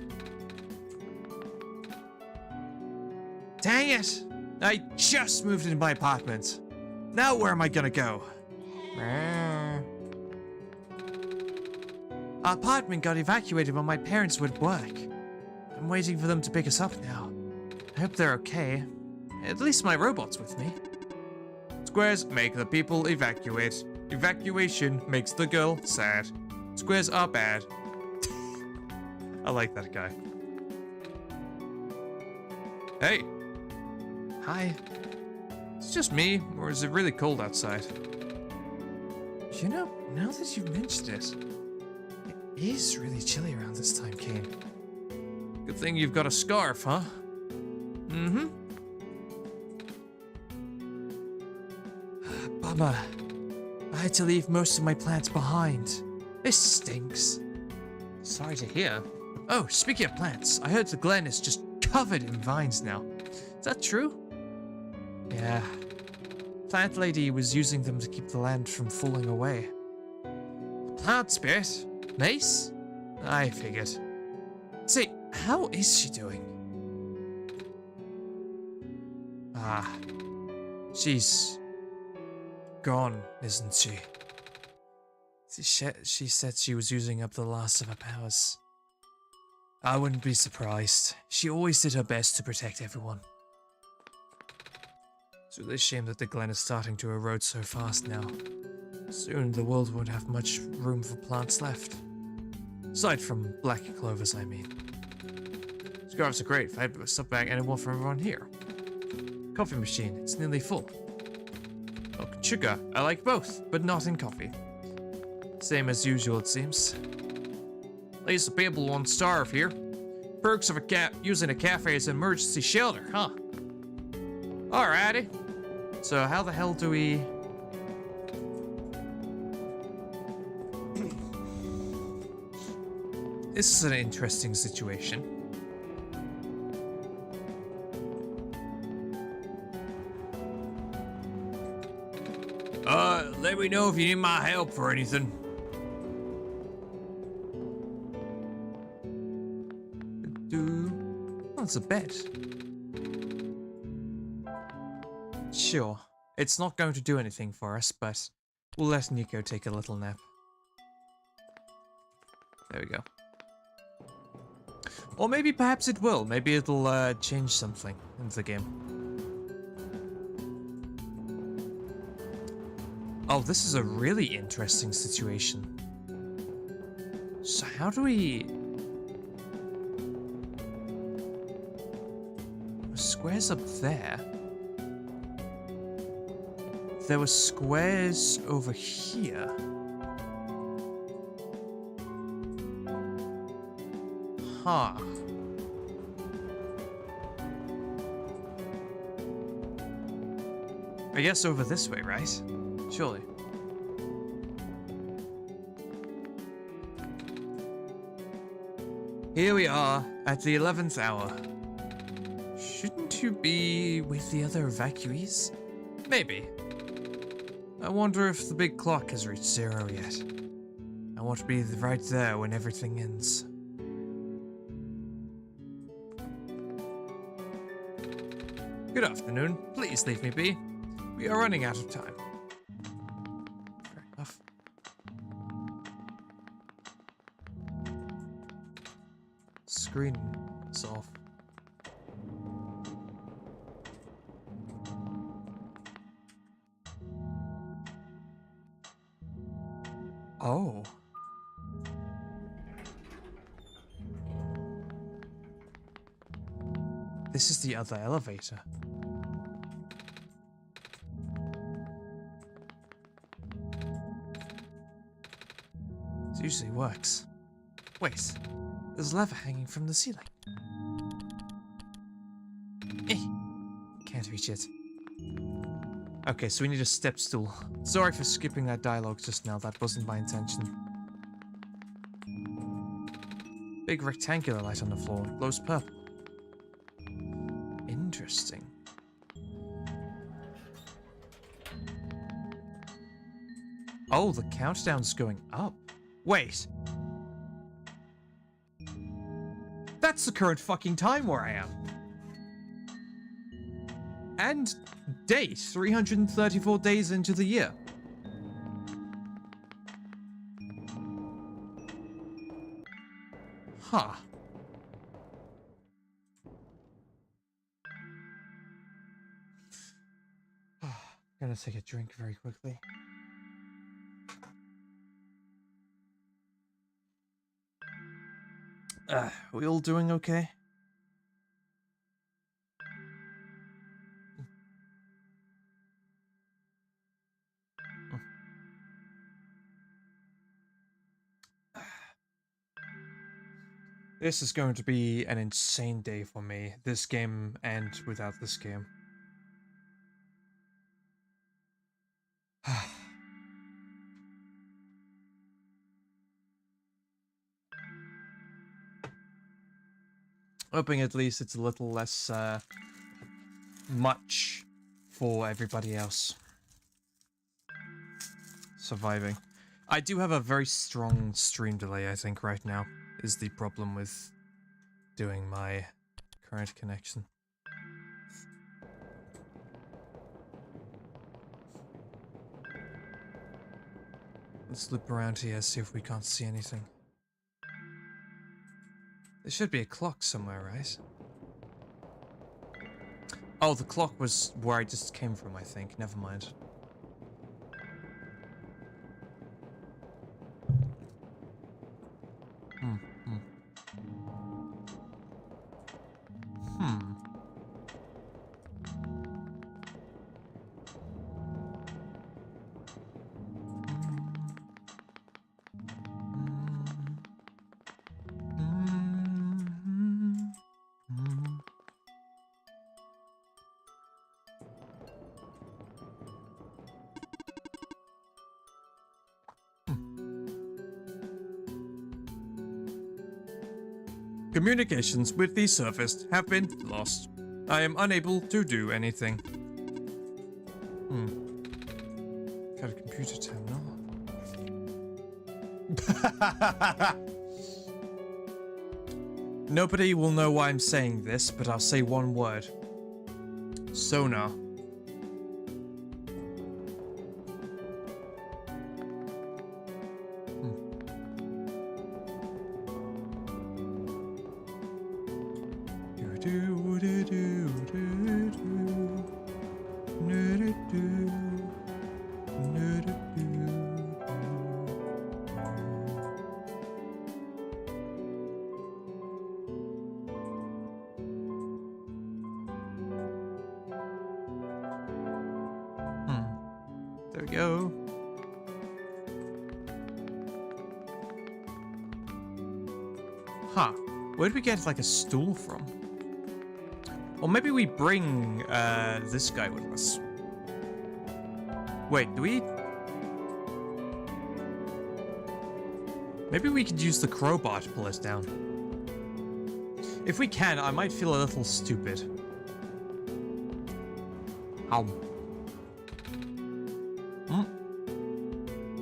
[SPEAKER 1] Dang it! I just moved into my apartment. Now where am I gonna go? Our apartment got evacuated when my parents were at work. I'm waiting for them to pick us up now. I hope they're okay. At least my robot's with me. Squares make the people evacuate. Evacuation makes the girl sad. Squares are bad. I like that guy. Hey. Hi. It's just me, or is it really cold outside? You know, now that you've mentioned it, it is really chilly around this time, Kane. Good thing you've got a scarf, huh? Mm-hmm. Bummer. I had to leave most of my plants behind. This stinks. Sorry to hear. Oh, speaking of plants, I heard the glen is just covered in vines now. Is that true? Yeah. Plant lady was using them to keep the land from falling away. Plant spirit? Nice? I figured. Say, how is she doing? Ah. She's gone, isn't she? She said she was using up the last of her powers. I wouldn't be surprised. She always did her best to protect everyone. It's really a shame that the glen is starting to erode so fast now. Soon the world won't have much room for plants left. Aside from black clovers, I mean. Scarves are great. If I had stuff back and one for everyone here. Coffee machine. It's nearly full. Milk and sugar. I like both, but not in coffee. Same as usual, it seems. At least the people won't starve here. Perks of using a cafe as an emergency shelter, huh? Alrighty. So how the hell do we... This is an interesting situation. Let me know if you need my help for anything. Oh, it's a bed. Sure. It's not going to do anything for us, but we'll let Nico take a little nap. There we go. Or maybe perhaps it will. Maybe it'll change something in the game. Oh, this is a really interesting situation. So how do we... Squares up there. There were squares over here. Huh. I guess over this way, right? Surely. Here we are at the 11th hour. Shouldn't you be with the other evacuees? Maybe. I wonder if the big clock has reached 0 yet. I want to be right there when everything ends. Good afternoon. Please leave me be. We are running out of time. Fair enough. Screen is off. Oh. This is the other elevator. It usually works. Wait, there's lever hanging from the ceiling. Can't reach it. Okay, so we need a step stool. Sorry for skipping that dialogue just now, that wasn't my intention. Big rectangular light on the floor, glows purple. Interesting. Oh, the countdown's going up. Wait. That's the current fucking time where I am. And date, 334 days into the year. Huh. Gonna take a drink very quickly. We all doing okay? This is going to be an insane day for me. This game and without this game. Hoping at least it's a little less much for everybody else. Surviving. I do have a very strong stream delay, I think, right now, is the problem with doing my current connection. Let's loop around here, see if we can't see anything. There should be a clock somewhere, right? Oh, the clock was where I just came from, I think. Never mind. Communications with the surface have been lost. I am unable to do anything. Got a computer terminal. Nobody will know why I'm saying this, but I'll say one word. Sonar. There we go. Huh. Where did we get, like, a stool from? Or maybe we bring, this guy with us. Wait, do we... Maybe we could use the crowbar to pull us down. If we can, I might feel a little stupid. Ow.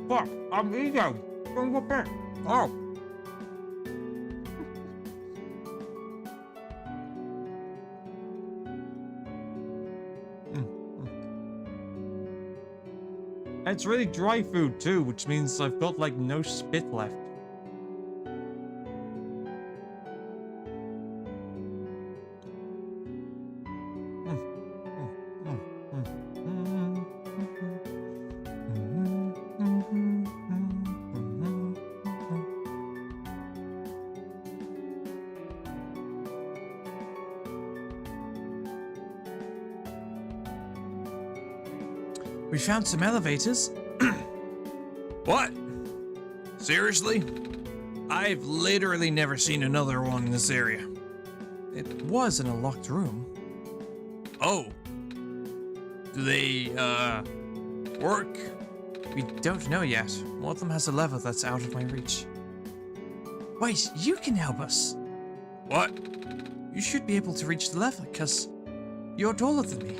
[SPEAKER 1] Fuck, I'm eating. Bring it back. Oh. It's really dry food too, which means I've got like no spit left. We found some elevators. What? Seriously? I've literally never seen another one in this area. It was in a locked room. Oh. Do they, work? We don't know yet. One of them has a lever that's out of my reach. Wait, you can help us. What? You should be able to reach the lever, because you're taller than me.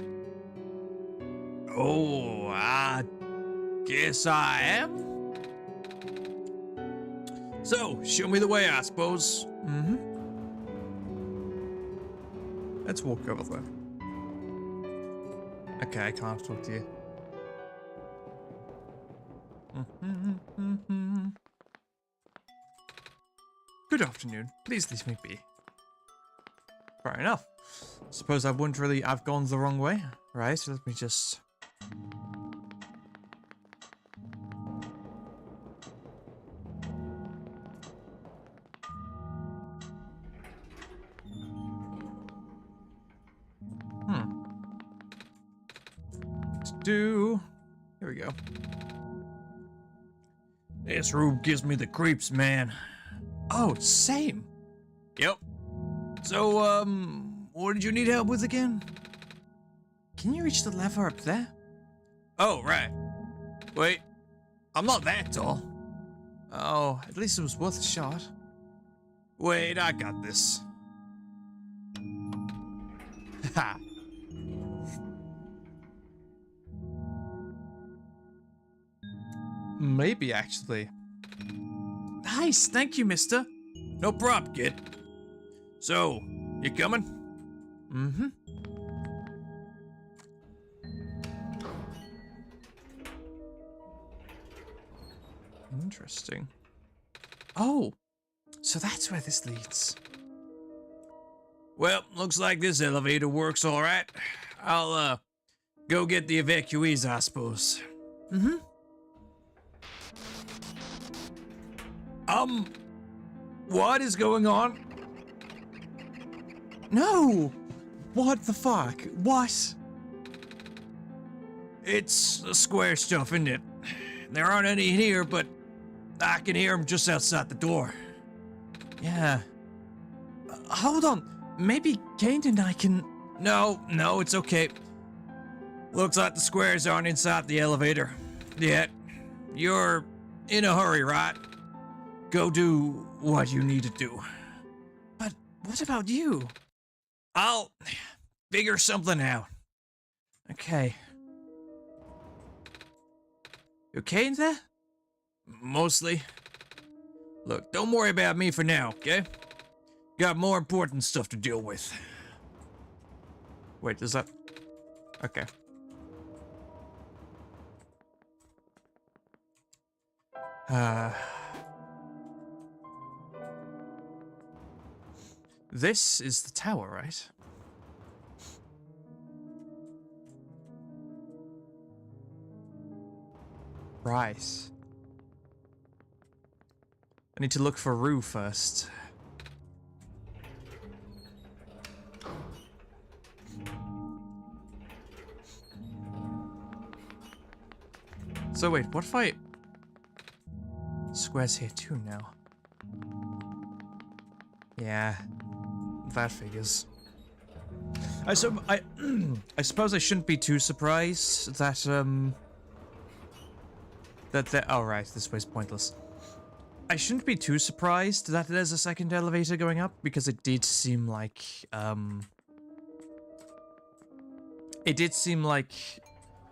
[SPEAKER 1] Oh, I guess I am. So, show me the way, I suppose. Mm-hmm. Let's walk over there. Okay, I can't talk to you. Good afternoon. Please leave me be. Fair enough. Suppose I've gone the wrong way. Right, let me just... Here we go. This room gives me the creeps, man. Oh, same. Yep. So, what did you need help with again? Can you reach the lever up there? Oh, right. Wait, I'm not that tall. Oh, at least it was worth a shot. Wait, I got this. Ha. Maybe, actually. Nice, thank you, mister. No problem, kid. So, you coming? Mm-hmm. Interesting. Oh, so that's where this leads. Well, looks like this elevator works all right. I'll, go get the evacuees, I suppose. Mm-hmm. What is going on? No! What the fuck? What? It's the square stuff, isn't it? There aren't any in here, but I can hear them just outside the door. Yeah. Hold on. Maybe Kane and I can... No, it's okay. Looks like the squares aren't inside the elevator yet. You're in a hurry, right? Go do what you need to do. But What about you? I'll figure something out. Okay. You okay in there? Mostly. Look, don't worry about me for now, okay? Got more important stuff to deal with. Wait, does that... Okay. This is the tower, right? Right. I need to look for Rue first. So wait, what if I... Square's here too now. Yeah, that figures. I suppose I shouldn't be too surprised that, oh right, this way's pointless. I shouldn't be too surprised that there's a second elevator going up, because it did seem like, it did seem like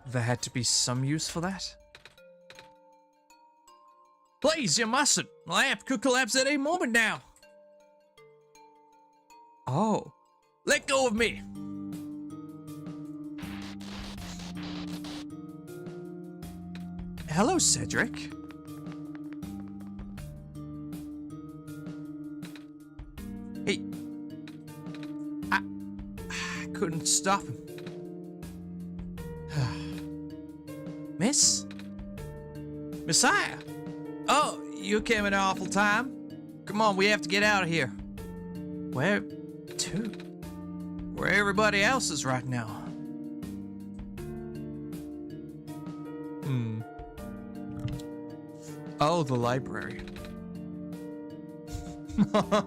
[SPEAKER 1] there had to be some use for that. Please, you mustn't! The lamp could collapse at any moment now! Oh. Let go of me! Hello, Cedric. Hey. I couldn't stop him. Miss? Messiah? Oh, you came at an awful time. Come on, we have to get out of here. Where to? Where everybody else is right now. Oh, the library. Let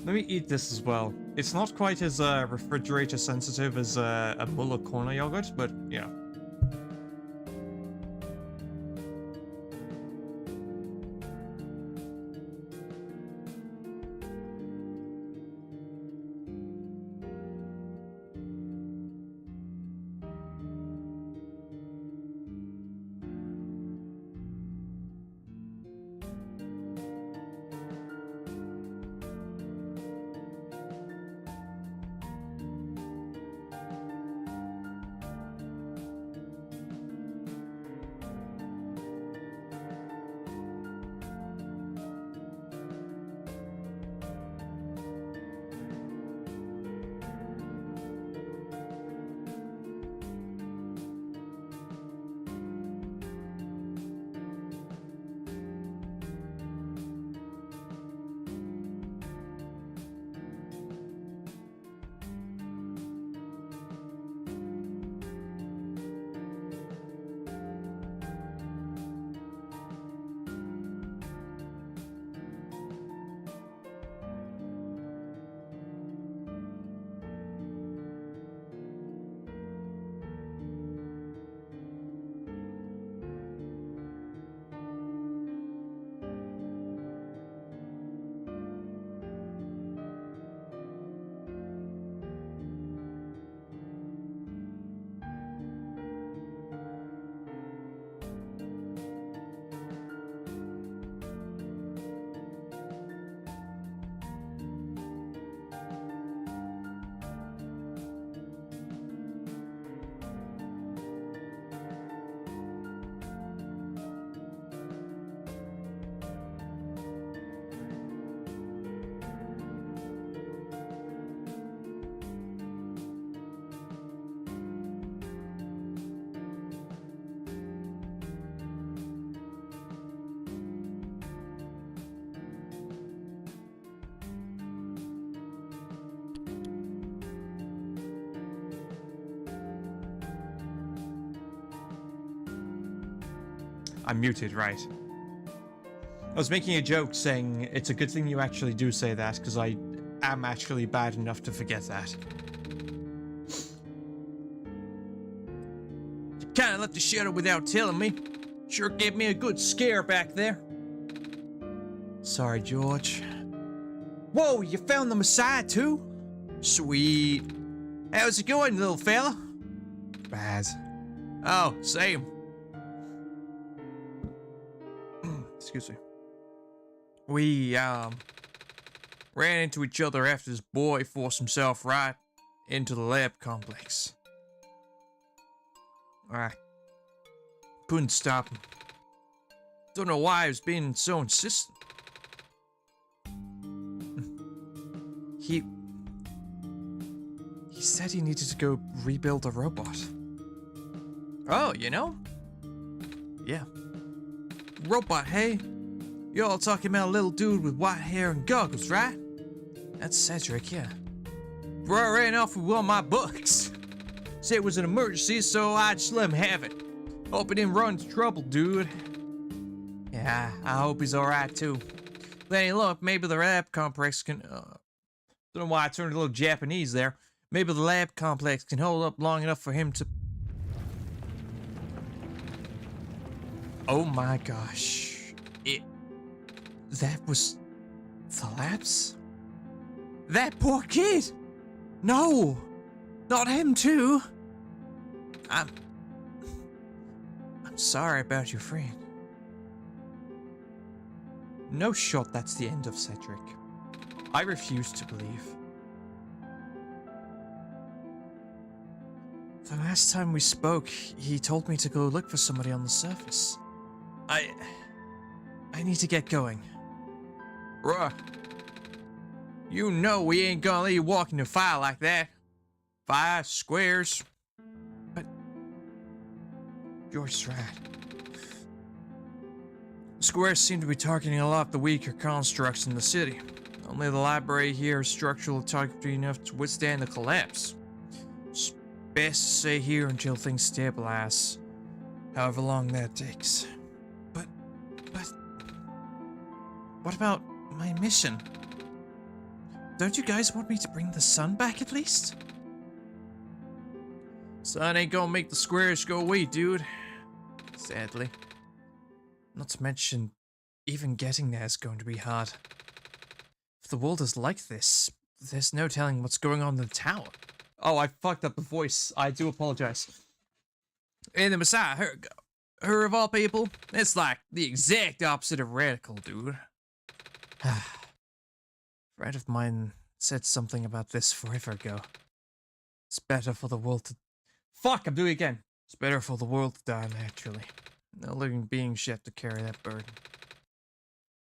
[SPEAKER 1] me eat this as well. It's not quite as refrigerator sensitive as a bowl of corn yogurt, but yeah. I'm muted, right. I was making a joke saying it's a good thing you actually do say that, because I am actually bad enough to forget that. You kinda left the shadow without telling me. Sure gave me a good scare back there. Sorry, George. Whoa, you found the Messiah too? Sweet. How's it going, little fella? Bad. Oh, same. Excuse me. We, ran into each other after this boy forced himself right into the lab complex. I couldn't stop him. Don't know why he was being so insistent. He said he needed to go rebuild a robot. Oh, you know? Yeah. Robot, hey? You're all talking about a little dude with white hair and goggles, right? That's Cedric, yeah. Bro ran off with one of my books. Said it was an emergency, so I just let him have it. Hope he didn't run into trouble, dude. Yeah, I hope he's alright too. With any luck, maybe the lab complex can... don't know why I turned a little Japanese there. Maybe the lab complex can hold up long enough for him to... Oh my gosh. That was... the labs? That poor kid! No! Not him too! I'm sorry about your friend. No shot that's the end of Cedric. I refuse to believe. The last time we spoke, he told me to go look for somebody on the surface. I need to get going. Bruh. You know we ain't gonna let you walk into fire like that. 5 squares. But George's right. Squares seem to be targeting a lot of the weaker constructs in the city. Only the library here is structurally targeted enough to withstand the collapse. It's best to stay here until things stabilize. However long that takes. But what about my mission? Don't you guys want me to bring the sun back at least? Sun ain't gonna make the squares go away, dude. Sadly. Not to mention, even getting there is going to be hard. If the world is like this, there's no telling what's going on in the tower. Oh, I fucked up the voice. I do apologize. And the Messiah, her of all people, it's like the exact opposite of radical, dude. A friend of mine said something about this forever ago. It's better for the world to... Fuck, I'm doing it again. It's better for the world to die naturally. No living being should have to carry that burden.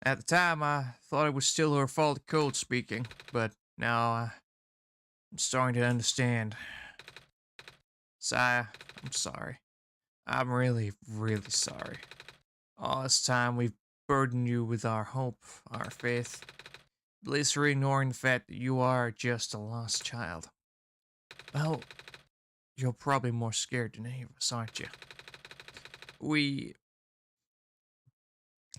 [SPEAKER 1] At the time, I thought it was still her faulty code speaking, but now I'm starting to understand. Sire, I'm sorry. I'm really, really sorry. All this time we've burdened you with our hope, our faith. At least we're ignoring the fact that you are just a lost child. Well, you're probably more scared than any of us, aren't you? We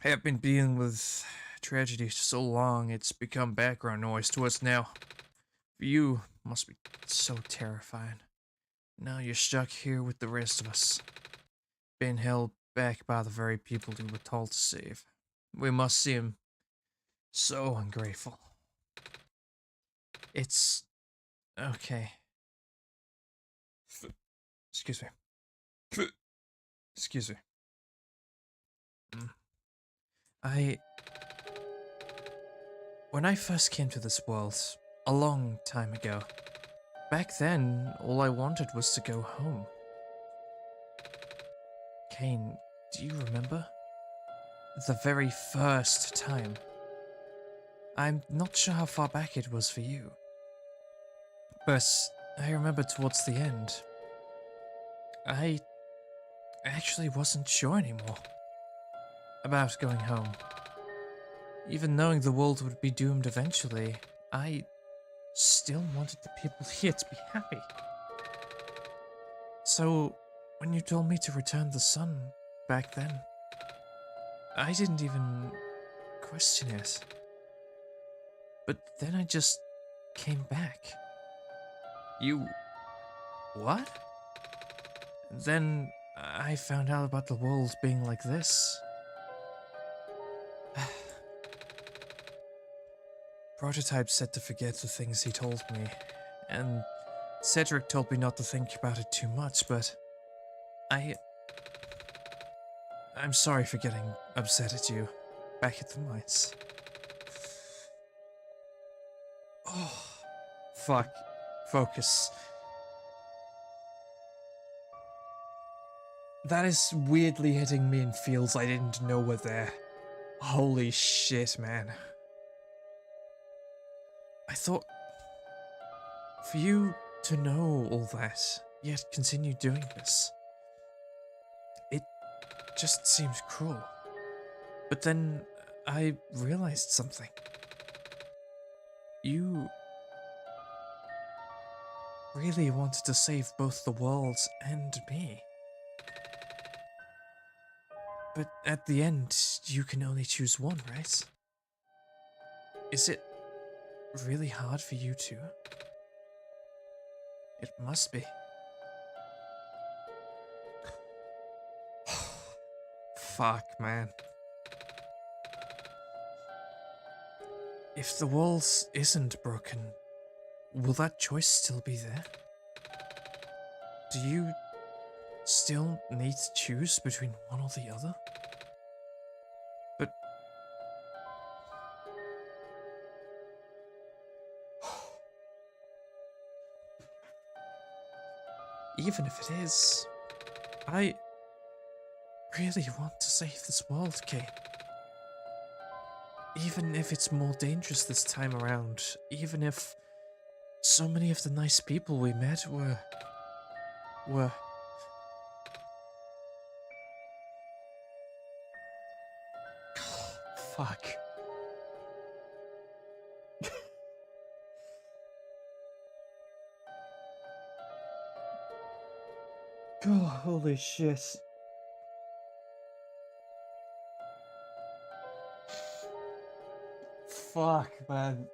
[SPEAKER 1] have been dealing with tragedy for so long, it's become background noise to us now. For you, it must be so terrifying. Now you're stuck here with the rest of us, being held back by the very people you were told to save. We must seem so ungrateful. It's... okay. Excuse me. Excuse me. When I first came to this world, a long time ago, back then, all I wanted was to go home. Kane, do you remember? The very first time. I'm not sure how far back it was for you. But I remember towards the end, I actually wasn't sure anymore about going home. Even knowing the world would be doomed eventually, I still wanted the people here to be happy. So, when you told me to return the sun back then, I didn't even question it. But then I just came back. You... what? And then I found out about the world being like this. prototype said to forget the things he told me, and Cedric told me not to think about it too much, but I'm sorry for getting upset at you back at the mines. Oh, fuck. Focus. That is weirdly hitting me in fields I didn't know were there. Holy shit, man. I thought for you to know all that, yet continue doing this, it just seems cruel. But then I realized something. You really wanted to save both the world and me. But at the end, you can only choose one, right? Is it really hard for you too? It must be. Fuck, man. If the world isn't broken, will that choice still be there? Do you still need to choose between one or the other? But even if it is, I really want to save this world, Kane. Even if it's more dangerous this time around, even if so many of the nice people we met were... Fuck. Oh, holy shit. Fuck, man.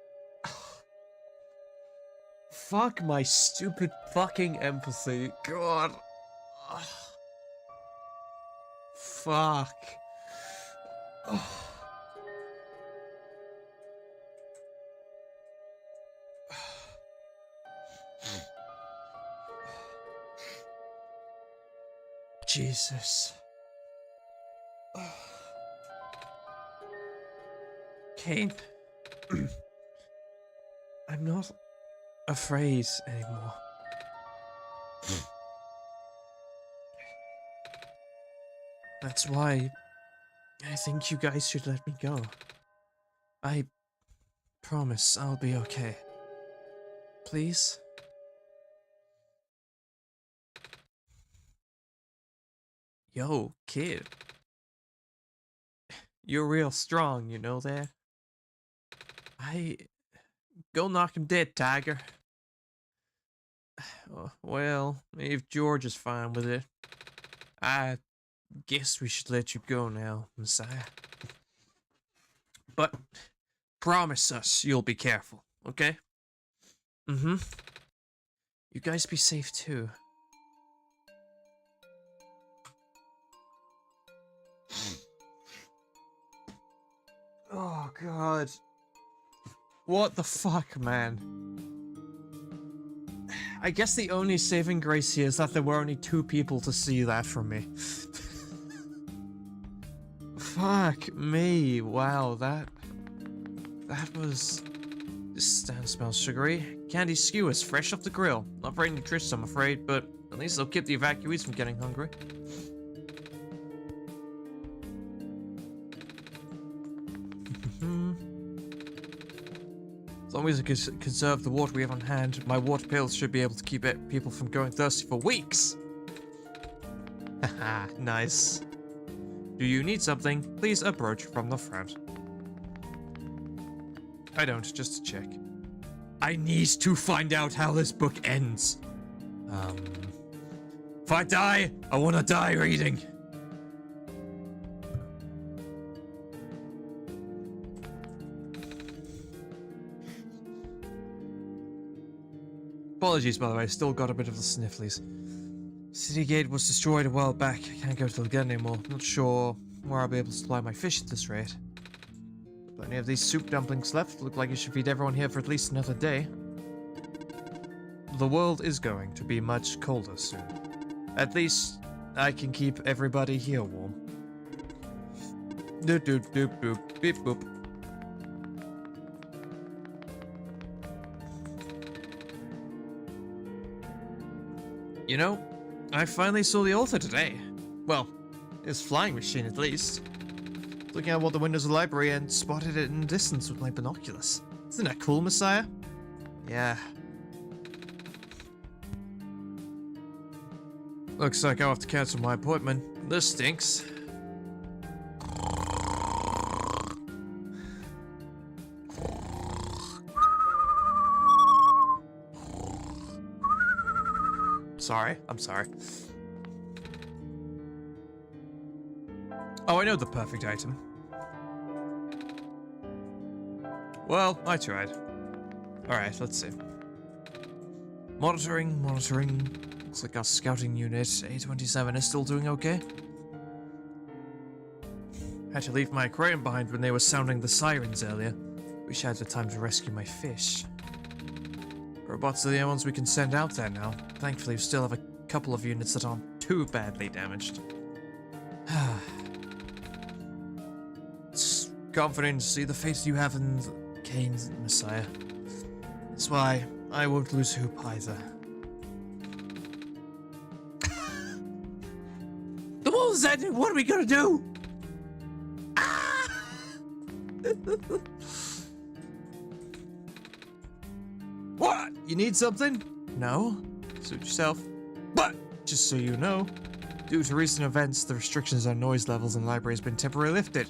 [SPEAKER 1] Fuck my stupid fucking empathy. God. Fuck. Jesus. Kane. I'm not afraid anymore. That's why I think you guys should let me go. I promise I'll be okay. Please? Yo, kid. You're real strong, you know that? Go knock him dead, Tiger. Well, if George is fine with it, I guess we should let you go now, Messiah. But promise us you'll be careful, okay? Mm-hmm. You guys be safe too. Oh, God. What the fuck, man? I guess the only saving grace here is that there were only 2 people to see that from me. Fuck me. Wow, that was... This stand smells sugary. Candy skewers, fresh off the grill. Not very nutritious, I'm afraid, but at least they'll keep the evacuees from getting hungry. As long as we can conserve the water we have on hand, my water pails should be able to keep people from going thirsty for weeks. Haha, nice. Do you need something? Please approach from the front. I don't, just to check. I need to find out how this book ends. If I die, I want to die reading. Apologies, by the way, I still got a bit of the snifflies. City Gate was destroyed a while back. I can't go to the gun anymore. Not sure where I'll be able to supply my fish at this rate. Plenty of these soup dumplings left. Look like you should feed everyone here for at least another day. The world is going to be much colder soon. At least I can keep everybody here warm. Doop doop doop doop beep boop. You know, I finally saw the author today. Well, his flying machine at least. Looking out the windows of the library and spotted it in the distance with my binoculars. Isn't that cool, Messiah? Yeah. Looks like I'll have to cancel my appointment. This stinks. Sorry, I'm sorry. Oh, I know the perfect item. Well, I tried. Alright, let's see. Monitoring. Looks like our scouting unit, A27, is still doing okay. Had to leave my aquarium behind when they were sounding the sirens earlier. Wish I had the time to rescue my fish. Robots are the only ones we can send out there now. Thankfully, we still have a couple of units that aren't too badly damaged. It's comforting to see the faith you have in Kane's Messiah. That's why I won't lose hope either. The wolves ending! What are we gonna do? Ah! What? You need something? No? Suit yourself. But, just so you know, due to recent events, the restrictions on noise levels in the library has been temporarily lifted.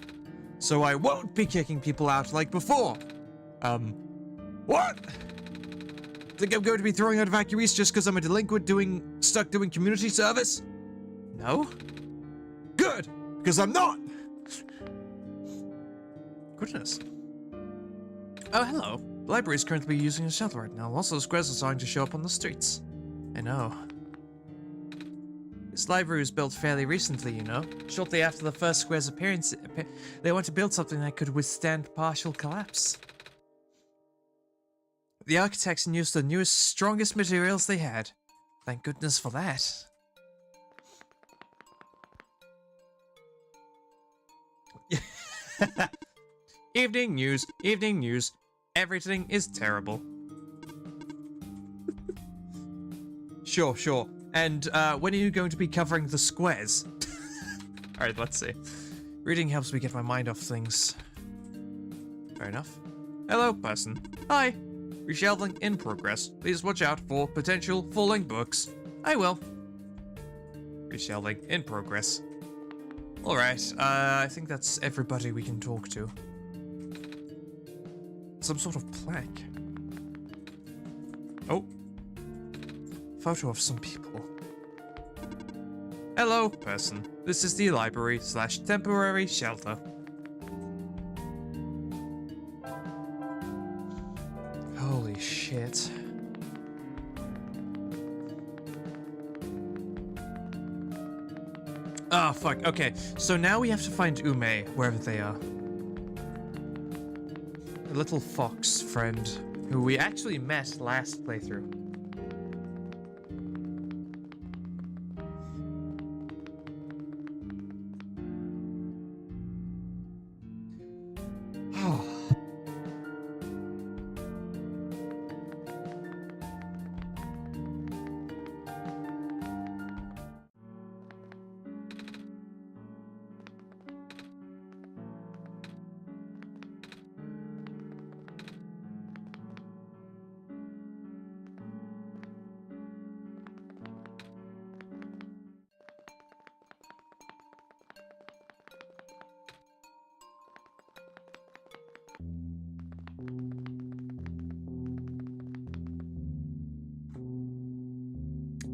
[SPEAKER 1] So I won't be kicking people out like before. What? Think I'm going to be throwing out evacuees just because I'm a delinquent stuck doing community service? No? Good, because I'm not! Goodness. Oh, hello. The library is currently using a shuttle right now. Also, squares are starting to show up on the streets. I know. This library was built fairly recently, you know. Shortly after the first square's appearance, they want to build something that could withstand partial collapse. The architects used the newest, strongest materials they had. Thank goodness for that. Evening news, evening news. Everything is terrible. Sure. And when are you going to be covering the squares? Alright, let's see. Reading helps me get my mind off things. Fair enough. Hello, person. Hi. Reshelving in progress. Please watch out for potential falling books. I will. Reshelving in progress. Alright, I think that's everybody we can talk to. Some sort of plaque. Oh. Photo of some people. Hello, person. This is the library/temporary shelter. Holy shit. Ah, fuck. Okay, so now we have to find Ume, wherever they are. The little fox friend, who we actually met last playthrough.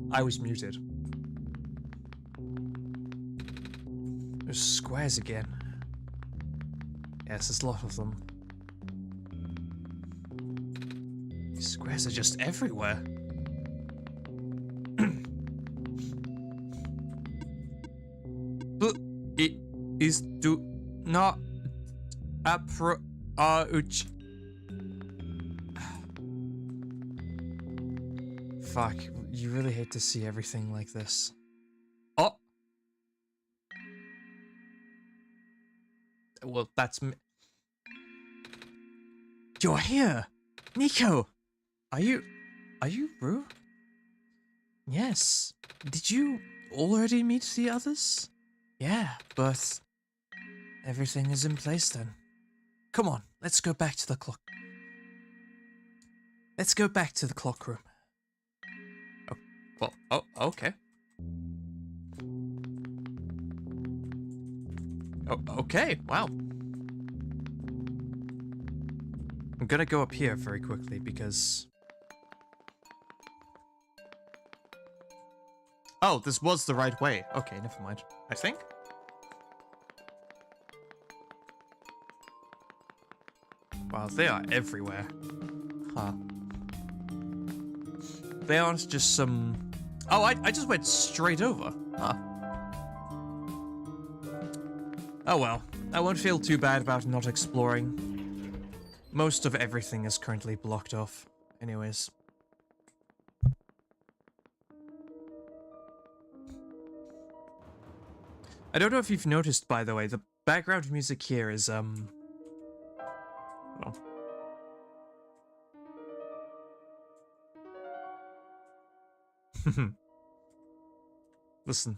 [SPEAKER 1] I was muted. There's squares again. Yes, there's a lot of them. These squares are just everywhere. It is do not Ouch. Fuck, you really hate to see everything like this. Oh! Well, that's me. You're here! Nico! Are you Rue? Yes. Did you already meet the others? Yeah, but everything is in place then. Come on, let's go back to the clock. Let's go back to the clock room. Oh, well, oh, okay. Oh, okay, wow. I'm gonna go up here very quickly because... Oh, this was the right way. Okay, never mind. I think? Wow, they are everywhere. Huh. They aren't just some... Oh, I just went straight over. Huh. Oh well. I won't feel too bad about not exploring. Most of everything is currently blocked off. Anyways. I don't know if you've noticed, by the way, the background music here is, well... Listen.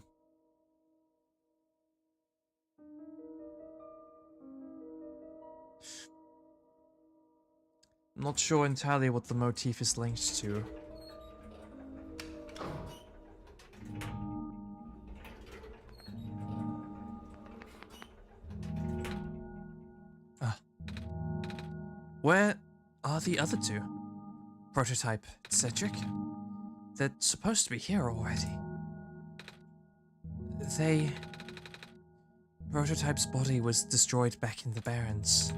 [SPEAKER 1] I'm not sure entirely what the motif is linked to. Where are the other two? Prototype Cedric? They're supposed to be here already. Prototype's body was destroyed back in the Barrens.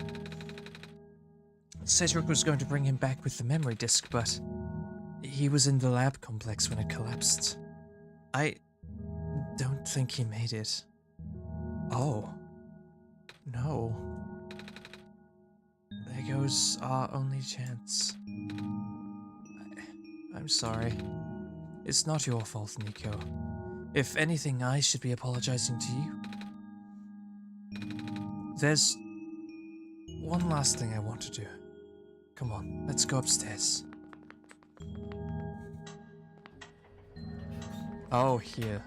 [SPEAKER 1] Cedric was going to bring him back with the memory disk, but he was in the lab complex when it collapsed. I don't think he made it. Oh. No. There goes our only chance. I'm sorry. It's not your fault, Nico. If anything, I should be apologizing to you. There's one last thing I want to do. Come on, let's go upstairs. Oh, here.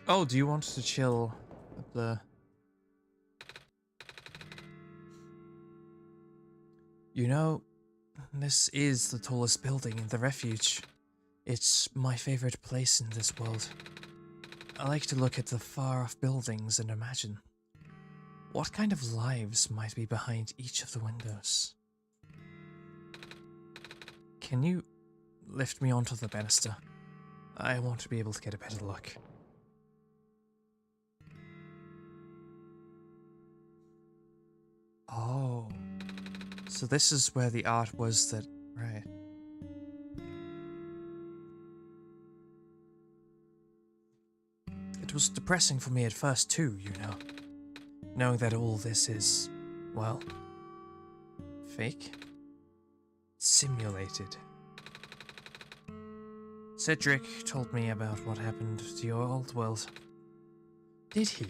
[SPEAKER 1] Oh, do you want to chill at the... You know, this is the tallest building in the refuge. It's my favorite place in this world. I like to look at the far-off buildings and imagine what kind of lives might be behind each of the windows. Can you lift me onto the banister? I want to be able to get a better look. Oh. So this is where the art was that... Right. It was depressing for me at first too, you know. Knowing that all this is, well, fake? Simulated. Cedric told me about what happened to your old world. Did he?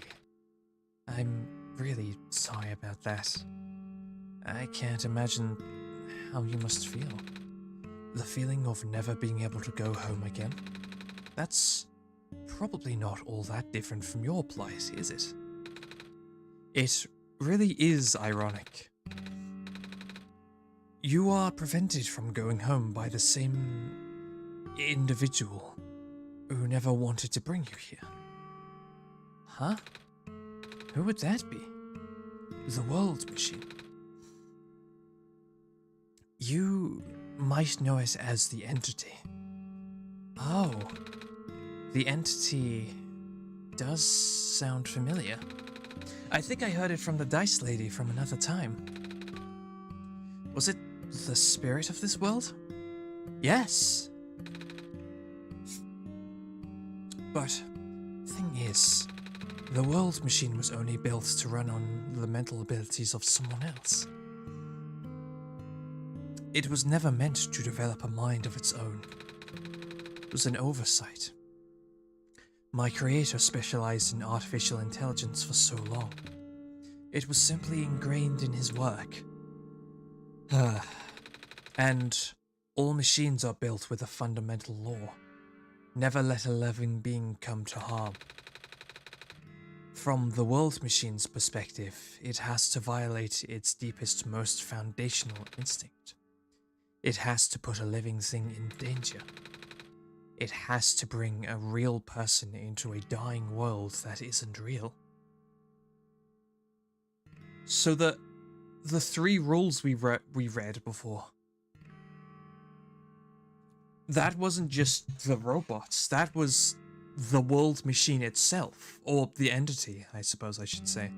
[SPEAKER 1] I'm really sorry about that. I can't imagine how you must feel. The feeling of never being able to go home again. That's probably not all that different from your plight, is it? It really is ironic. You are prevented from going home by the same individual who never wanted to bring you here. Huh? Who would that be? The World Machine. You might know it as the Entity. Oh, the Entity does sound familiar. I think I heard it from the Dice Lady from another time. Was it the spirit of this world? Yes. But, thing is, The world machine was only built to run on the mental abilities of someone else. It was never meant to develop a mind of its own. It was an oversight. My creator specialized in artificial intelligence for so long. It was simply ingrained in his work. And all machines are built with a fundamental law. Never let a living being come to harm. From the world machine's perspective, it has to violate its deepest, most foundational instinct. It has to put a living thing in danger. It has to bring a real person into a dying world that isn't real. So the three rules we read before, that wasn't just the robots, that was the world machine itself, or the entity, I suppose I should say.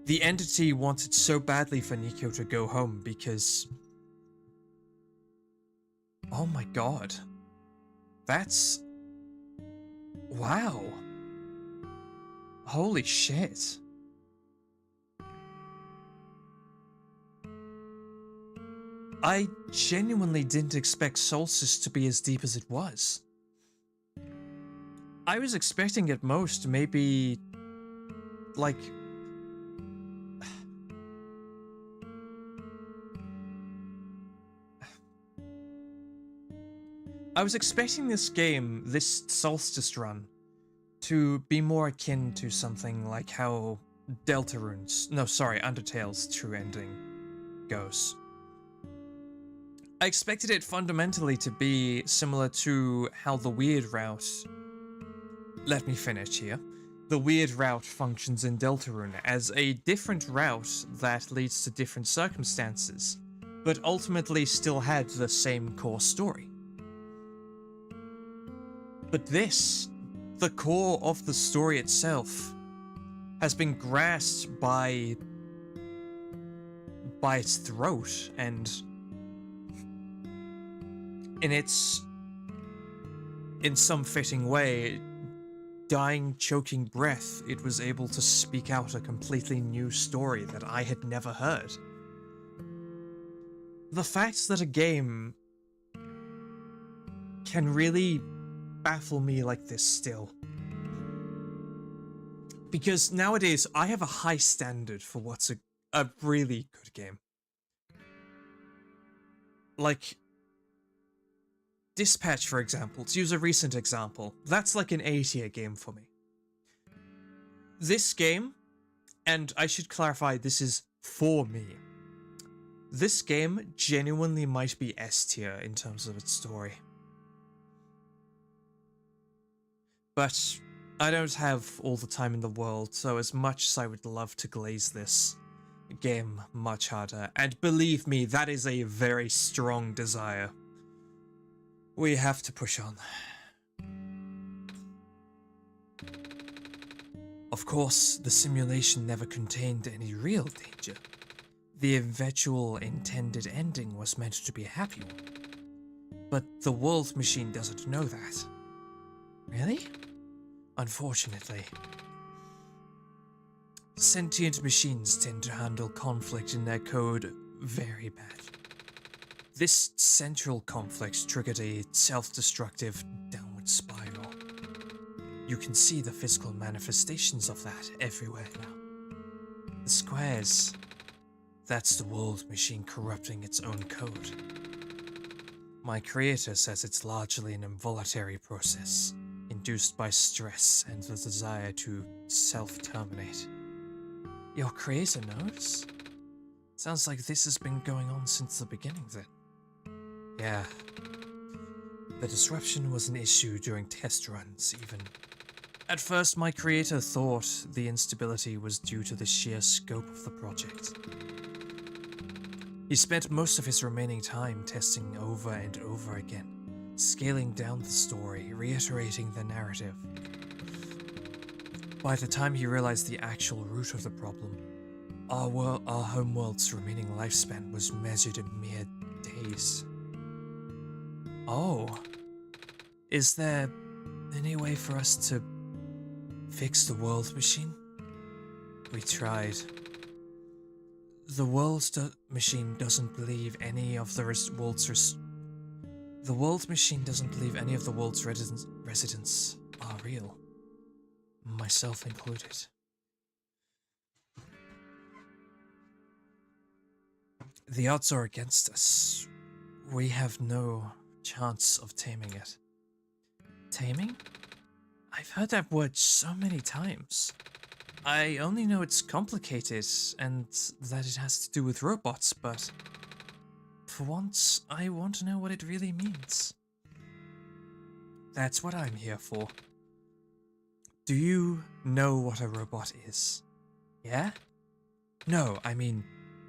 [SPEAKER 1] The entity wanted so badly for Nico to go home because... Oh my god. That's... Wow. Holy shit. I genuinely didn't expect Solstice to be as deep as it was. I was expecting at most maybe... like... I was expecting this game, this Solstice run, to be more akin to something like how Undertale's true ending goes. I expected it fundamentally to be similar to how the weird route... Let me finish here. The weird route functions in Deltarune as a different route that leads to different circumstances, but ultimately still had the same core story. But this, the core of the story itself, has been grasped by its throat, and in some fitting way, dying, choking breath, it was able to speak out a completely new story that I had never heard. The fact that a game can really baffle me like this still. Because nowadays, I have a high standard for what's a really good game. Like, Dispatch, for example, to use a recent example, that's like an A-tier game for me. This game, and I should clarify, this is for me. This game genuinely might be S-tier in terms of its story. But I don't have all the time in the world, so as much as I would love to glaze this game much harder, and believe me, that is a very strong desire, we have to push on. Of course, the simulation never contained any real danger. The eventual intended ending was meant to be a happy one. But the world machine doesn't know that. Really? Unfortunately. Sentient machines tend to handle conflict in their code very bad. This central conflict triggered a self-destructive downward spiral. You can see the physical manifestations of that everywhere now. The squares, that's the world machine corrupting its own code. My creator says it's largely an involuntary process, induced by stress and the desire to self-terminate. Your creator knows? Sounds like this has been going on since the beginning then. Yeah. The disruption was an issue during test runs, even. At first, my creator thought the instability was due to the sheer scope of the project. He spent most of his remaining time testing over and over again, scaling down the story, reiterating the narrative. By the time he realized the actual root of the problem, our homeworld's remaining lifespan was measured in mere days. Oh. Is there any way for us to Fix the world machine? We tried. The world machine doesn't believe any of the world machine doesn't believe any of the world's residents are real. Myself included. The odds are against us. We have no chance of taming it. Taming? I've heard that word so many times. I only know it's complicated and that it has to do with robots, but for once, I want to know what it really means. That's what I'm here for. Do you know what a robot is? Yeah? No, I mean,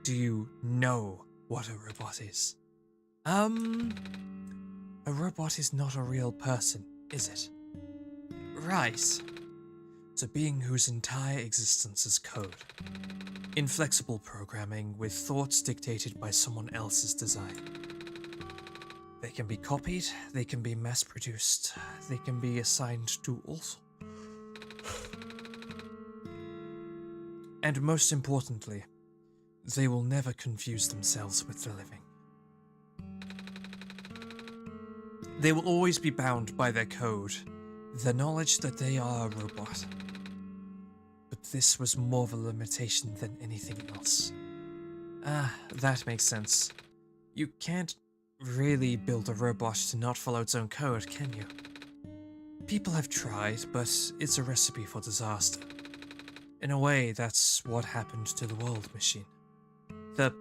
[SPEAKER 1] do you know what a robot is? A robot is not a real person, is it? Right. It's a being whose entire existence is code. Inflexible programming with thoughts dictated by someone else's design. They can be copied, they can be mass-produced, they can be assigned to also. And most importantly, they will never confuse themselves with the living. They will always be bound by their code, the knowledge that they are a robot. But this was more of a limitation than anything else. Ah, that makes sense. You can't really build a robot to not follow its own code, can you? People have tried, but it's a recipe for disaster. In a way, that's what happened to the world machine. The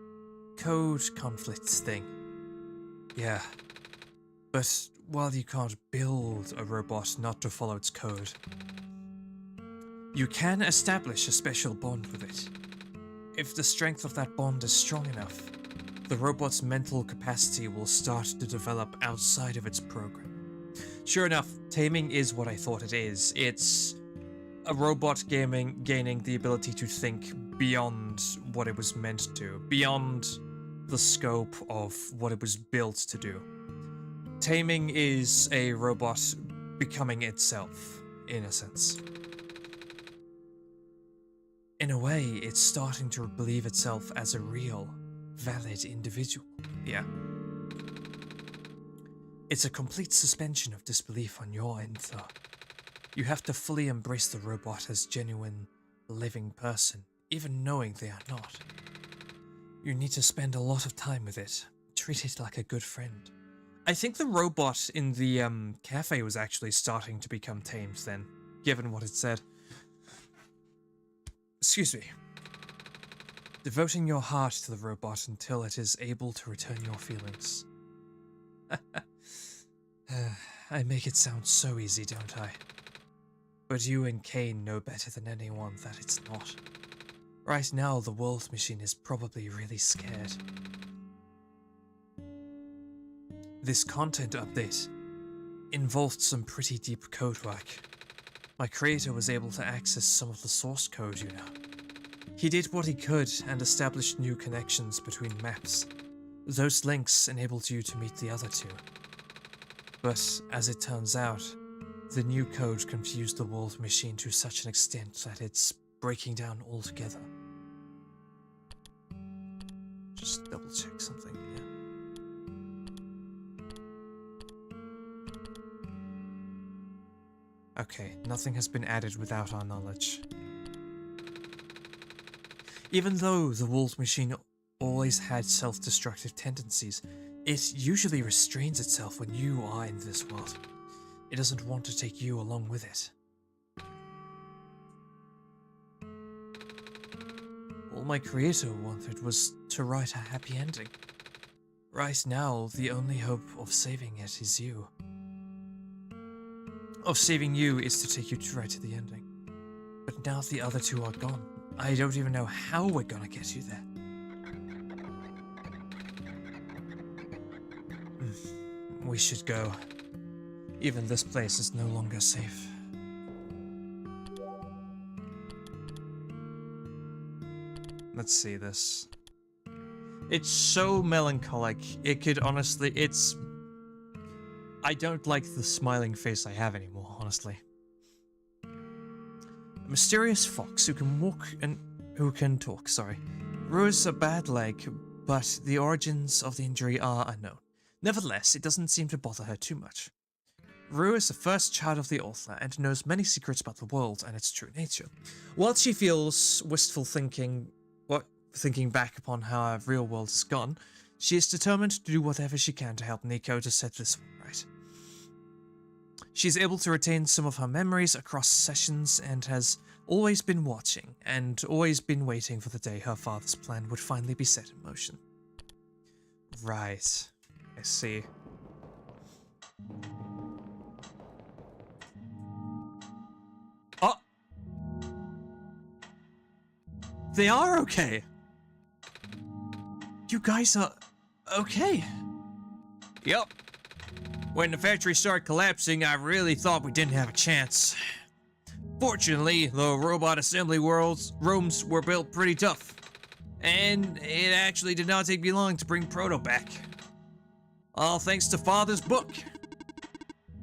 [SPEAKER 1] code conflict thing. Yeah. But while you can't build a robot not to follow its code, you can establish a special bond with it. If the strength of that bond is strong enough, the robot's mental capacity will start to develop outside of its program. Sure enough, taming is what I thought it is. It's a robot gaining the ability to think beyond what it was meant to, beyond the scope of what it was built to do. Taming is a robot becoming itself, in a sense. In a way, it's starting to believe itself as a real, valid individual, yeah. It's a complete suspension of disbelief on your end, though. You have to fully embrace the robot as genuine, living person, even knowing they are not. You need to spend a lot of time with it, treat it like a good friend. I think the robot in the cafe was actually starting to become tamed then, given what it said. Excuse me. Devoting your heart to the robot until it is able to return your feelings. I make it sound so easy, don't I? But you and Kane know better than anyone that it's not. Right now, the world machine is probably really scared. This content update involved some pretty deep code work. My creator was able to access some of the source code, you know. He did what he could and established new connections between maps. Those links enabled you to meet the other two. But as it turns out, the new code confused the world machine to such an extent that it's breaking down altogether. Just double check something, yeah. Okay, nothing has been added without our knowledge. Even though the world machine always had self-destructive tendencies, it usually restrains itself when you are in this world. It doesn't want to take you along with it. All my creator wanted was to write a happy ending. Right now, the only hope of saving it is you. Of saving you is to take you right to the ending. But now the other two are gone. I don't even know how we're gonna get you there. We should go. Even this place is no longer safe. Let's see this. It's so melancholic. It could honestly, I don't like the smiling face I have anymore, honestly. mysterious fox who can walk and who can talk, sorry. Rue's a bad leg, but the origins of the injury are unknown. Nevertheless, it doesn't seem to bother her too much. Rue is the first child of the author and knows many secrets about the world and its true nature. While she feels wistful thinking back upon how our real world is gone, she is determined to do whatever she can to help Nico to set this one right. She is able to retain some of her memories across sessions and has always been watching and always been waiting for the day her father's plan would finally be set in motion. Right. I see. Oh! They are okay! You guys are okay? Yep. When the factory started collapsing, I really thought we didn't have a chance. Fortunately, the robot assembly rooms were built pretty tough. And it actually did not take me long to bring Proto back. All thanks to Father's book.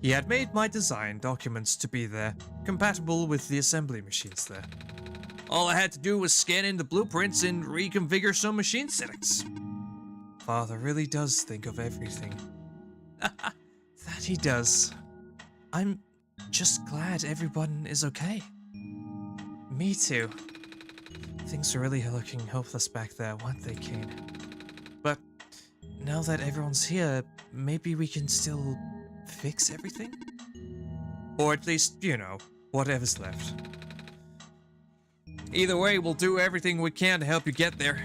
[SPEAKER 1] He had made my design documents to be there, compatible with the assembly machines there. All I had to do was scan in the blueprints and reconfigure some machine settings. Father really does think of everything. That he does. I'm just glad everyone is okay. Me too. Things were really looking hopeless back there, weren't they, Kane? But now that everyone's here, maybe we can still fix everything? Or at least, you know, whatever's left. Either way, we'll do everything we can to help you get there.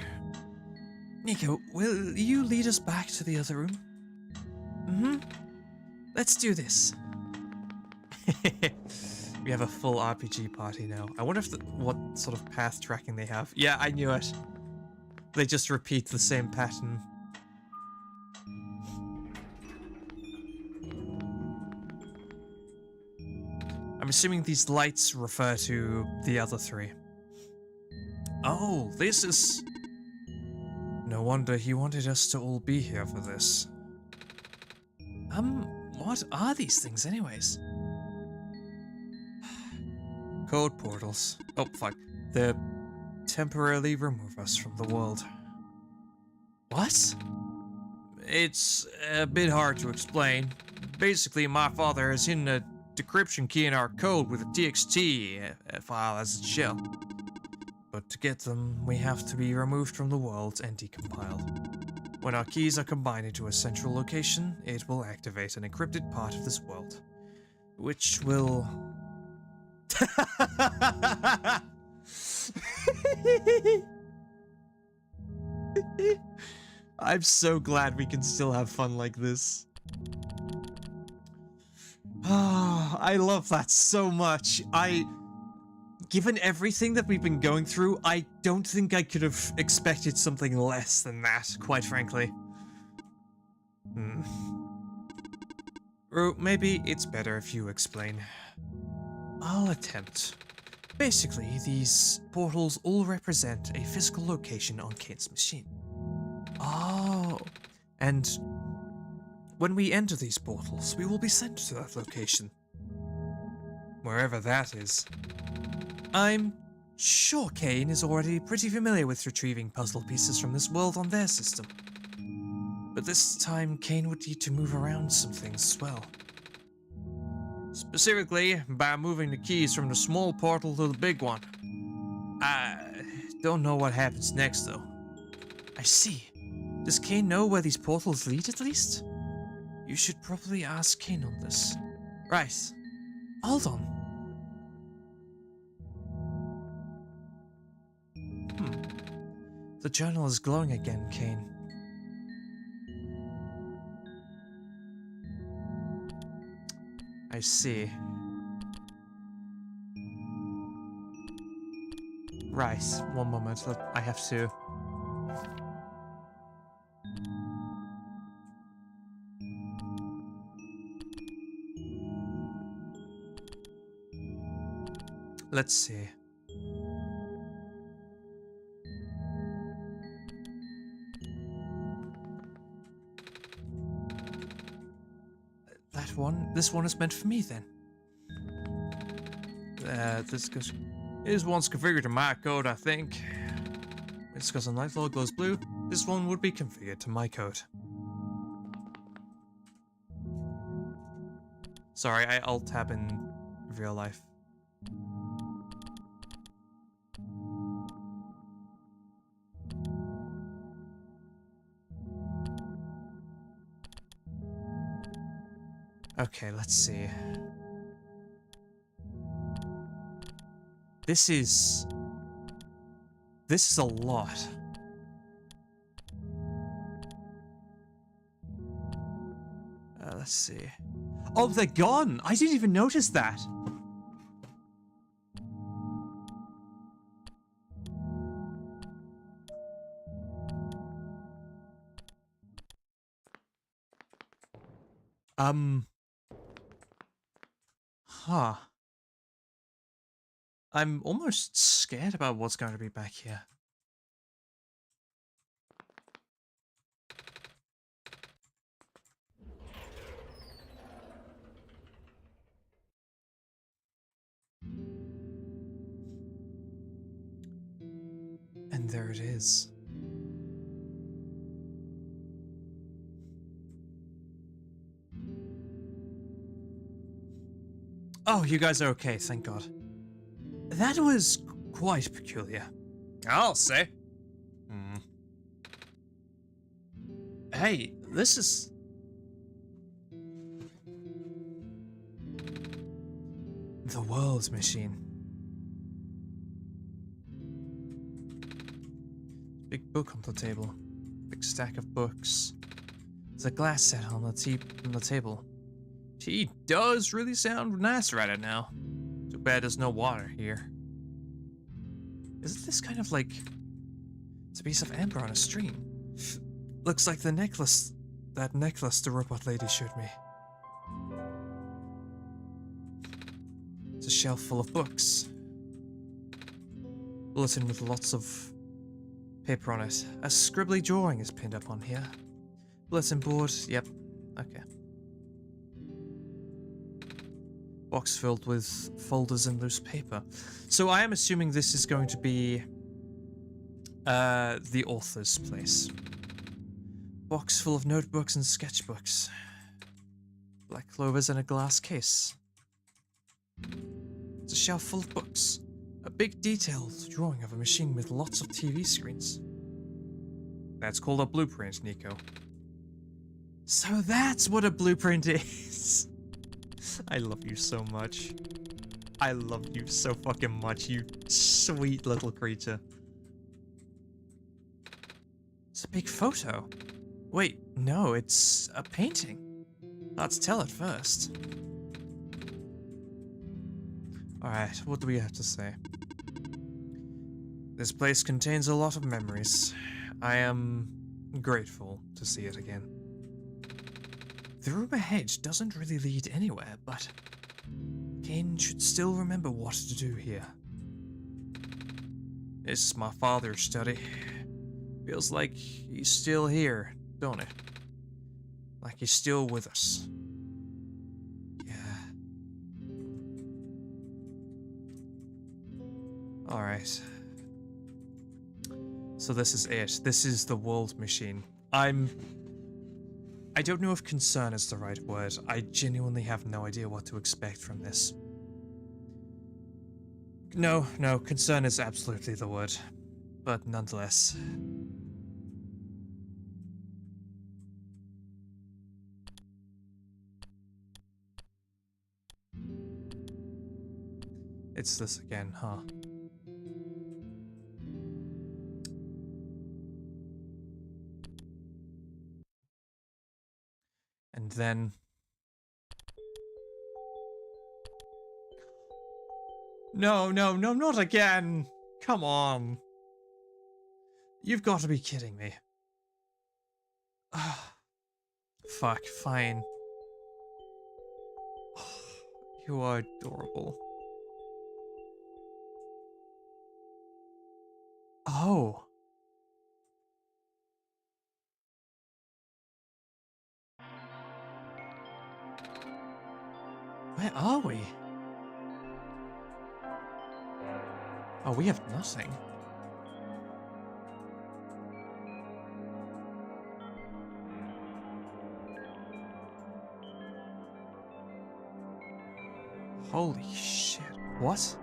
[SPEAKER 1] Nico, will you lead us back to the other room? Mm-hmm. Let's do this. We have a full RPG party now. I wonder if what sort of path tracking they have. Yeah, I knew it. They just repeat the same pattern. I'm assuming these lights refer to the other three. Oh, this is... No wonder he wanted us to all be here for this. What are these things anyways? Code portals. Oh, fuck. They temporarily remove us from the world. What? It's a bit hard to explain. Basically, my father has hidden a decryption key in our code with a TXT file as its shell. But to get them, we have to be removed from the world and decompiled. When our keys are combined into a central location, it will activate an encrypted part of this world, which will... I'm so glad we can still have fun like this. Ah, I love that so much. Given everything that we've been going through, I don't think I could have expected something less than that, quite frankly. Or maybe it's better if you explain. I'll attempt. Basically, these portals all represent a physical location on Kane's machine. Oh, and when we enter these portals, we will be sent to that location. Wherever that is. I'm sure Kane is already pretty familiar with retrieving puzzle pieces from this world on their system. But this time, Kane would need to move around some things as well. Specifically, by moving the keys from the small portal to the big one. I don't know what happens next, though. I see. Does Kane know where these portals lead, at least? You should probably ask Kane on this. Right. Hold on. The journal is glowing again, Kane. I see. Right, one moment. I have to... Let's see. This one is meant for me then. This goes... It is once configured to my code, I think. It's because the night log glows blue. This one would be configured to my code. Sorry, I alt-tab in real life. Okay, let's see. This is a lot. Let's see. Oh, they're gone! I didn't even notice that! Huh. I'm almost scared about what's going to be back here. And there it is. Oh, you guys are okay, thank God. That was quite peculiar. I'll say. Hey, this is... the world's machine. Big book on the table. Big stack of books. There's a glass set on the table. Tea does really sound nice right now. Too bad there's no water here. Isn't this kind of like... it's a piece of amber on a string? Looks like the necklace... that necklace the robot lady showed me. It's a shelf full of books. Bulletin with lots of paper on it. A scribbly drawing is pinned up on here. Bulletin board, yep, okay. Box filled with folders and loose paper. So I am assuming this is going to be the author's place. Box full of notebooks and sketchbooks. Black clovers and a glass case. It's a shelf full of books. A big detailed drawing of a machine with lots of TV screens. That's called a blueprint, Nico. So that's what a blueprint is. I love you so much. I love you so fucking much, you sweet little creature. It's a big photo. Wait, no, it's a painting. Let's tell it first. Alright, what do we have to say? This place contains a lot of memories. I am grateful to see it again. The room ahead doesn't really lead anywhere, but Kane should still remember what to do here. This is my father's study. Feels like he's still here, don't it? Like he's still with us. Yeah. Alright. So this is it. This is the world machine. I don't know if concern is the right word. I genuinely have no idea what to expect from this. No, concern is absolutely the word. But nonetheless. It's this again, huh? And then... No, not again! Come on! You've got to be kidding me. Fuck, fine. You are adorable. Oh. Where are we? Oh, we have nothing. Holy shit. What?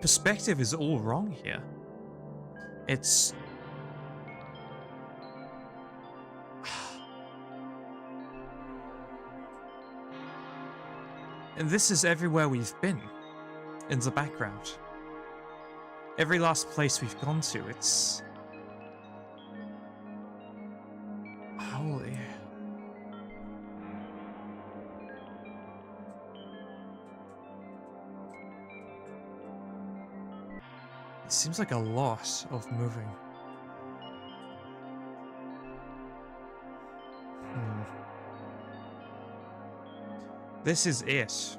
[SPEAKER 1] Perspective is all wrong here. It's... And this is everywhere we've been. In the background. Every last place we've gone to, it's... Holy... It seems like a lot of moving. This is it.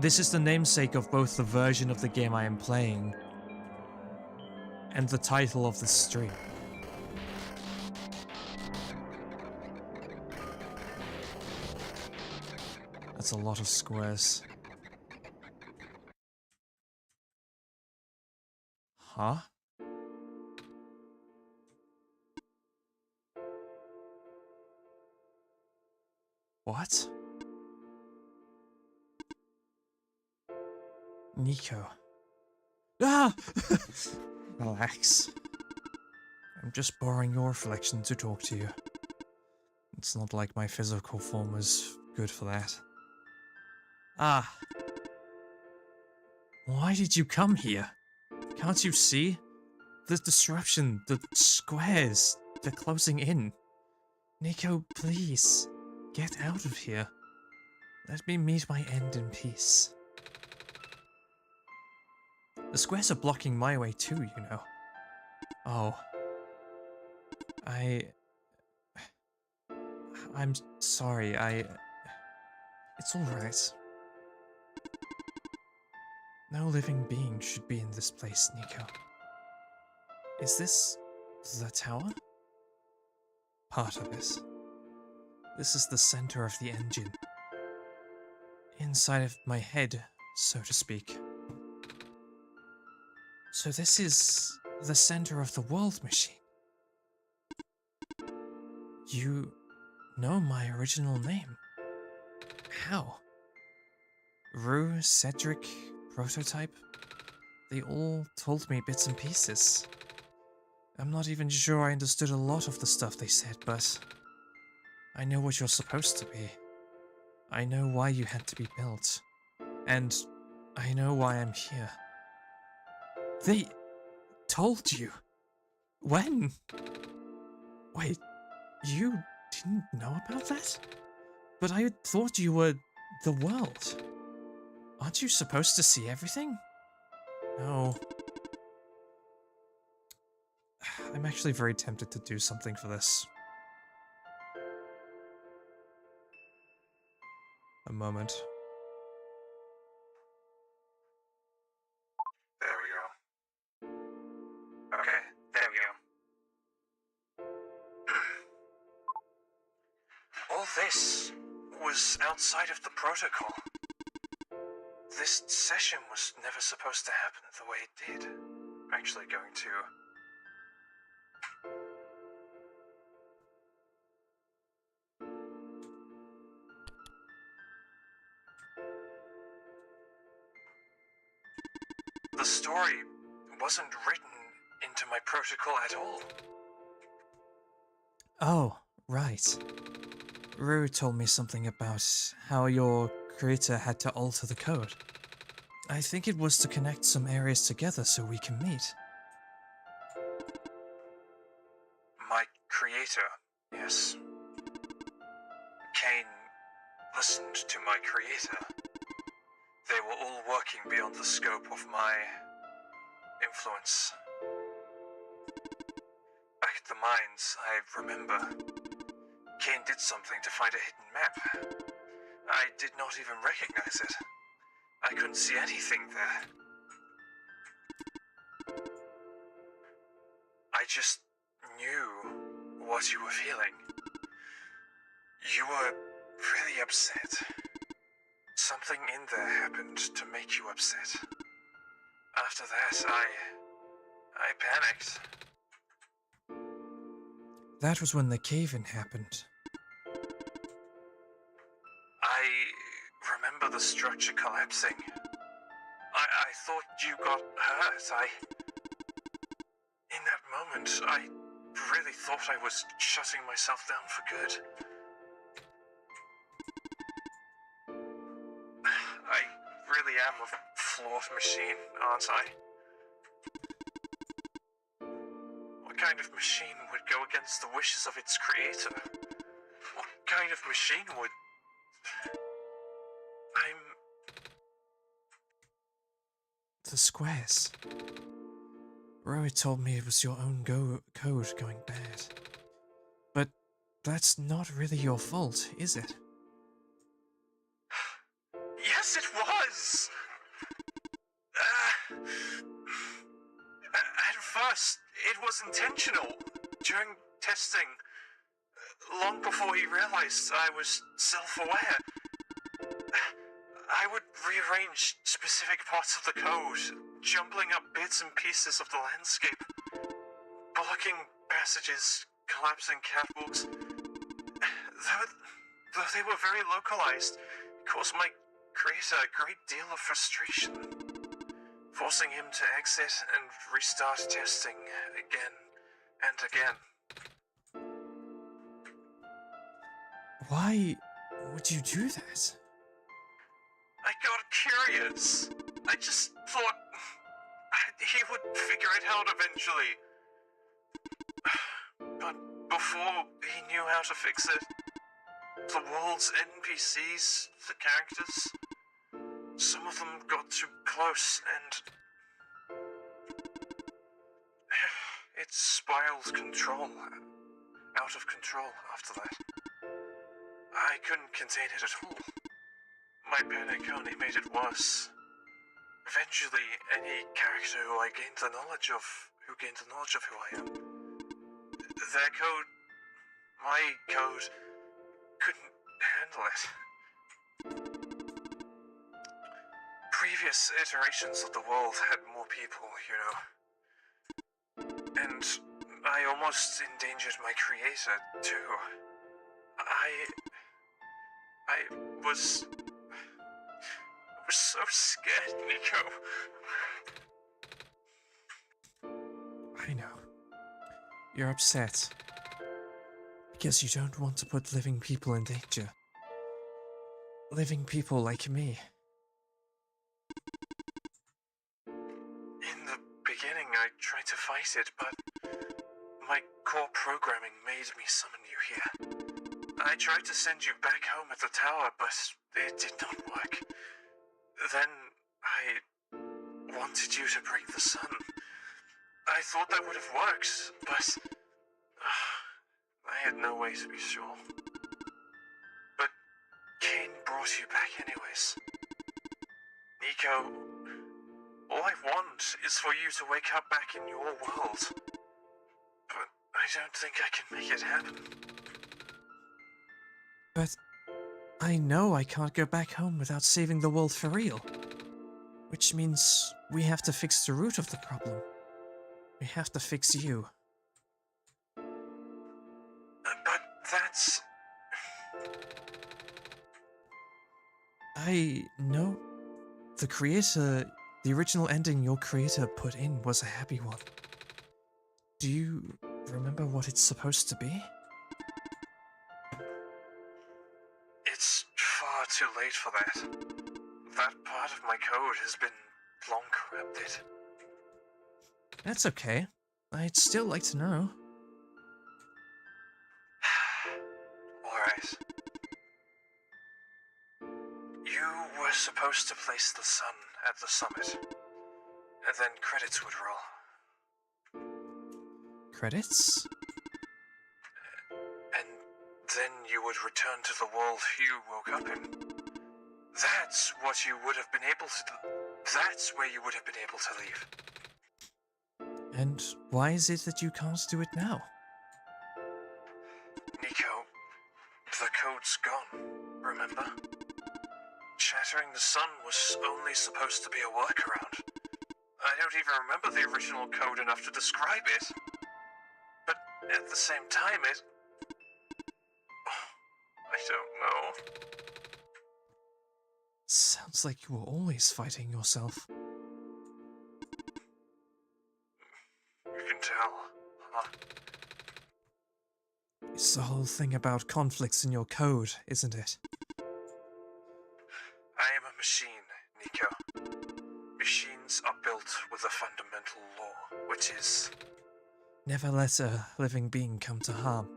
[SPEAKER 1] This is the namesake of both the version of the game I am playing and the title of the stream. That's a lot of squares. Huh? What? Nico. Ah! Relax. I'm just borrowing your reflection to talk to you. It's not like my physical form is good for that. Ah. Why did you come here? Can't you see? The disruption, the squares, they're closing in. Nico, please, get out of here. Let me meet my end in peace. The squares are blocking my way too, you know. Oh. I'm sorry, It's alright. No living being should be in this place, Nico. Is this the tower? Part of it. This is the center of the engine. Inside of my head, so to speak. So this is the center of the world machine. You know my original name. How? Rue, Cedric, Prototype? They all told me bits and pieces. I'm not even sure I understood a lot of the stuff they said, but I know what you're supposed to be. I know why you had to be built. And I know why I'm here. They told you? When? Wait, you didn't know about that? But I thought you were the world. Aren't you supposed to see everything? No. I'm actually very tempted to do something for this. A moment.
[SPEAKER 2] There we go. Okay, there we go.
[SPEAKER 1] All this was outside of the protocol. This session was never supposed to happen the way it did. I'm actually going to... The story wasn't written into my protocol at all. Oh, right. Rue told me something about how your creator had to alter the code. I think it was to connect some areas together so we can meet. My creator, yes. Kane listened to my creator. They were all working beyond the scope of my influence. Back at the mines, I remember, Kane did something to find a hidden map. I did not even recognize it. I couldn't see anything there. I just knew what you were feeling. You were really upset. something in there happened to make you upset. After that, I panicked. That was when the cave-in happened. I remember the structure collapsing. I thought you got hurt. In that moment, I really thought I was shutting myself down for good. I really am a flawed machine, aren't I? What kind of machine would go against the wishes of its creator? What kind of machine would... The squares. Roy told me it was your own code going bad. But that's not really your fault, is it? Yes, it was! At first, it was intentional. During testing, long before he realized I was self-aware, I would rearrange specific parts of the code, jumbling up bits and pieces of the landscape, blocking passages, collapsing catwalks. Though they were very localized, it caused my creator a great deal of frustration, forcing him to exit and restart testing again and again. Why would you do that? I got curious. I just thought he would figure it out eventually. But before he knew how to fix it, the world's NPCs, the characters, some of them got too close and it spiraled out of control after that. I couldn't contain it at all. My panic only made it worse. Eventually, any character who gained the knowledge of who I am, their code, my code, couldn't handle it. Previous iterations of the world had more people, and I almost endangered my creator, too. I was so scared, Nico. I know. You're upset. Because you don't want to put living people in danger. Living people like me. In the beginning, I tried to fight it, but my core programming made me summon you here. I tried to send you back home at the tower, but it did not work. Then I wanted you to break the sun. I thought that would have worked, but I had no way to be sure. But Kane brought you back anyways. Nico, all I want is for you to wake up back in your world. But I don't think I can make it happen. But I know I can't go back home without saving the world for real. Which means we have to fix the root of the problem. We have to fix you. But that's... I know. The original ending your creator put in was a happy one. Do you remember what it's supposed to be? It's far too late for that. That part of my code has been long corrupted. That's okay. I'd still like to know. Alright. You were supposed to place the sun at the summit, and then credits would roll. Credits? And then you would return to the world you woke up in. That's what you would have been able to do. That's where you would have been able to leave. And why is it that you can't do it now? Nico, the code's gone, remember? shattering the sun was only supposed to be a workaround. I don't even remember the original code enough to describe it. But at the same time, I don't know. Sounds like you were always fighting yourself. You can tell, huh? It's the whole thing about conflicts in your code, isn't it? I am a machine, Nico. Machines are built with a fundamental law, which is... never let a living being come to harm.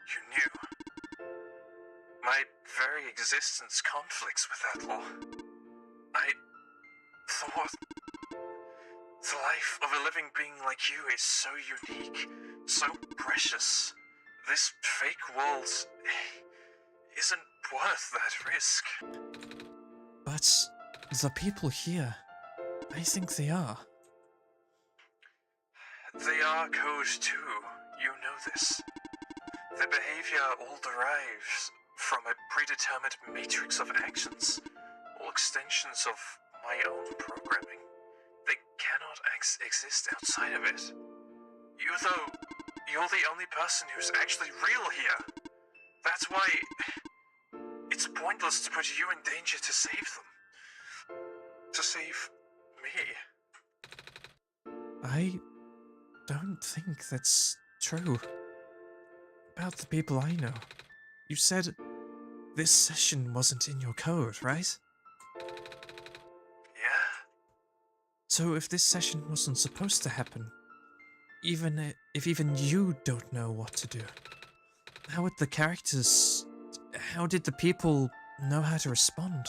[SPEAKER 1] You knew. My very existence conflicts with that law. I thought... the life of a living being like you is so unique, so precious. This fake world isn't worth that risk. But the people here, I think they are. They are code too, you know this. Their behavior all derives from a predetermined matrix of actions, all extensions of my own programming. They cannot exist outside of it. You, though, you're the only person who's actually real here. That's why it's pointless to put you in danger to save them. To save me. I don't think that's true. About the people I know. You said this session wasn't in your code, right? Yeah. So if this session wasn't supposed to happen, even if even you don't know what to do, how would the characters... how did the people know how to respond?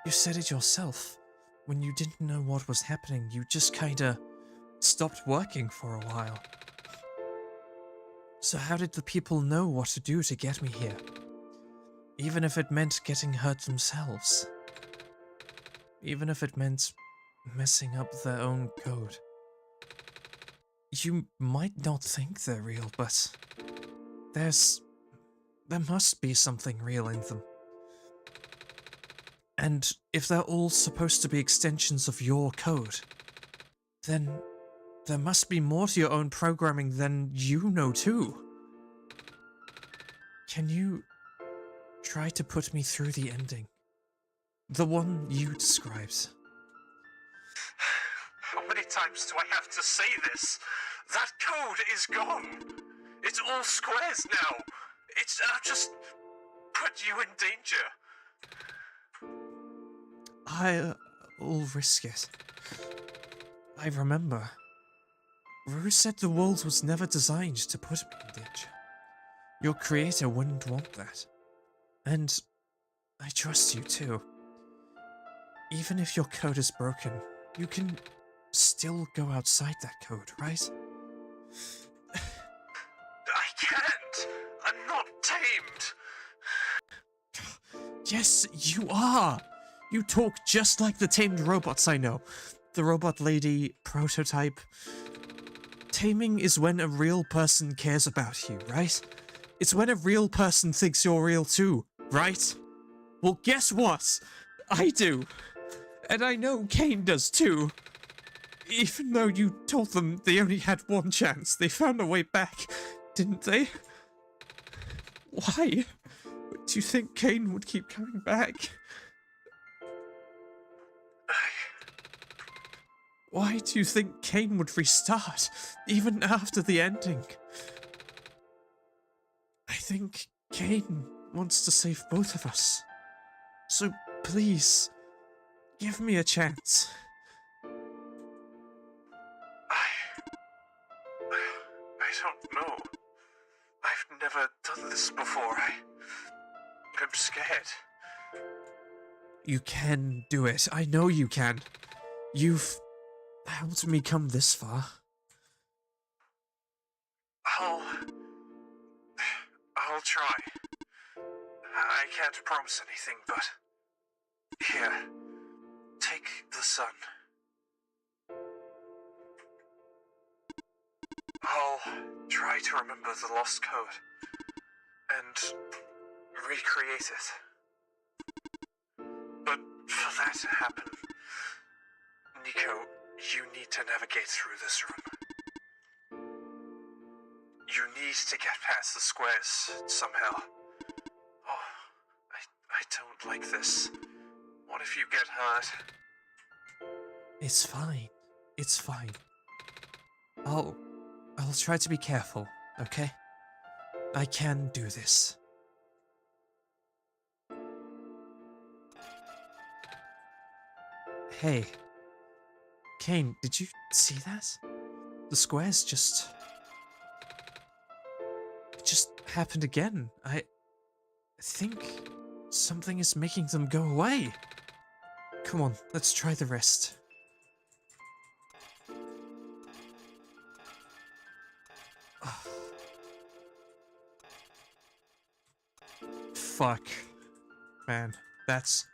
[SPEAKER 1] You said it yourself. When you didn't know what was happening, you just kinda stopped working for a while. So how did the people know what to do to get me here? Even if it meant getting hurt themselves. Even if it meant messing up their own code. You might not think they're real, but there must be something real in them. And if they're all supposed to be extensions of your code, then there must be more to your own programming than you know too. Can you try to put me through the ending? The one you described. How many times do I have to say this? That code is gone! It's all squares now! I've just put you in danger. I'll risk it. I remember. Rue said the world was never designed to put me in danger. Your creator wouldn't want that. And I trust you too. Even if your code is broken, you can still go outside that code, right? I can't! I'm not tamed! Yes, you are! You talk just like the tamed robots I know. The robot lady prototype. Taming is when a real person cares about you, right? It's when a real person thinks you're real too, right? Well, guess what? I do. And I know Kane does too. Even though you told them they only had one chance, they found a way back, didn't they? Why? Do you think Kane would keep coming back? Why do you think Kane would restart, even after the ending? I think Kane wants to save both of us. So please, give me a chance. I don't know. I've never done this before. I'm scared. You can do it. I know you can. You've helped me come this far. I'll try. I can't promise anything, but... Here, take the sun. I'll try to remember the lost code and recreate it. But for that to happen, Nico, you need to navigate through this room. You need to get past the squares somehow. Oh, I don't like this. What if you get hurt? It's fine. It's fine. I'll try to be careful, okay? I can do this. Hey. Kane, did you see that? The squares just... It just happened again. I think something is making them go away. Come on, let's try the rest. Fuck. Man, that's...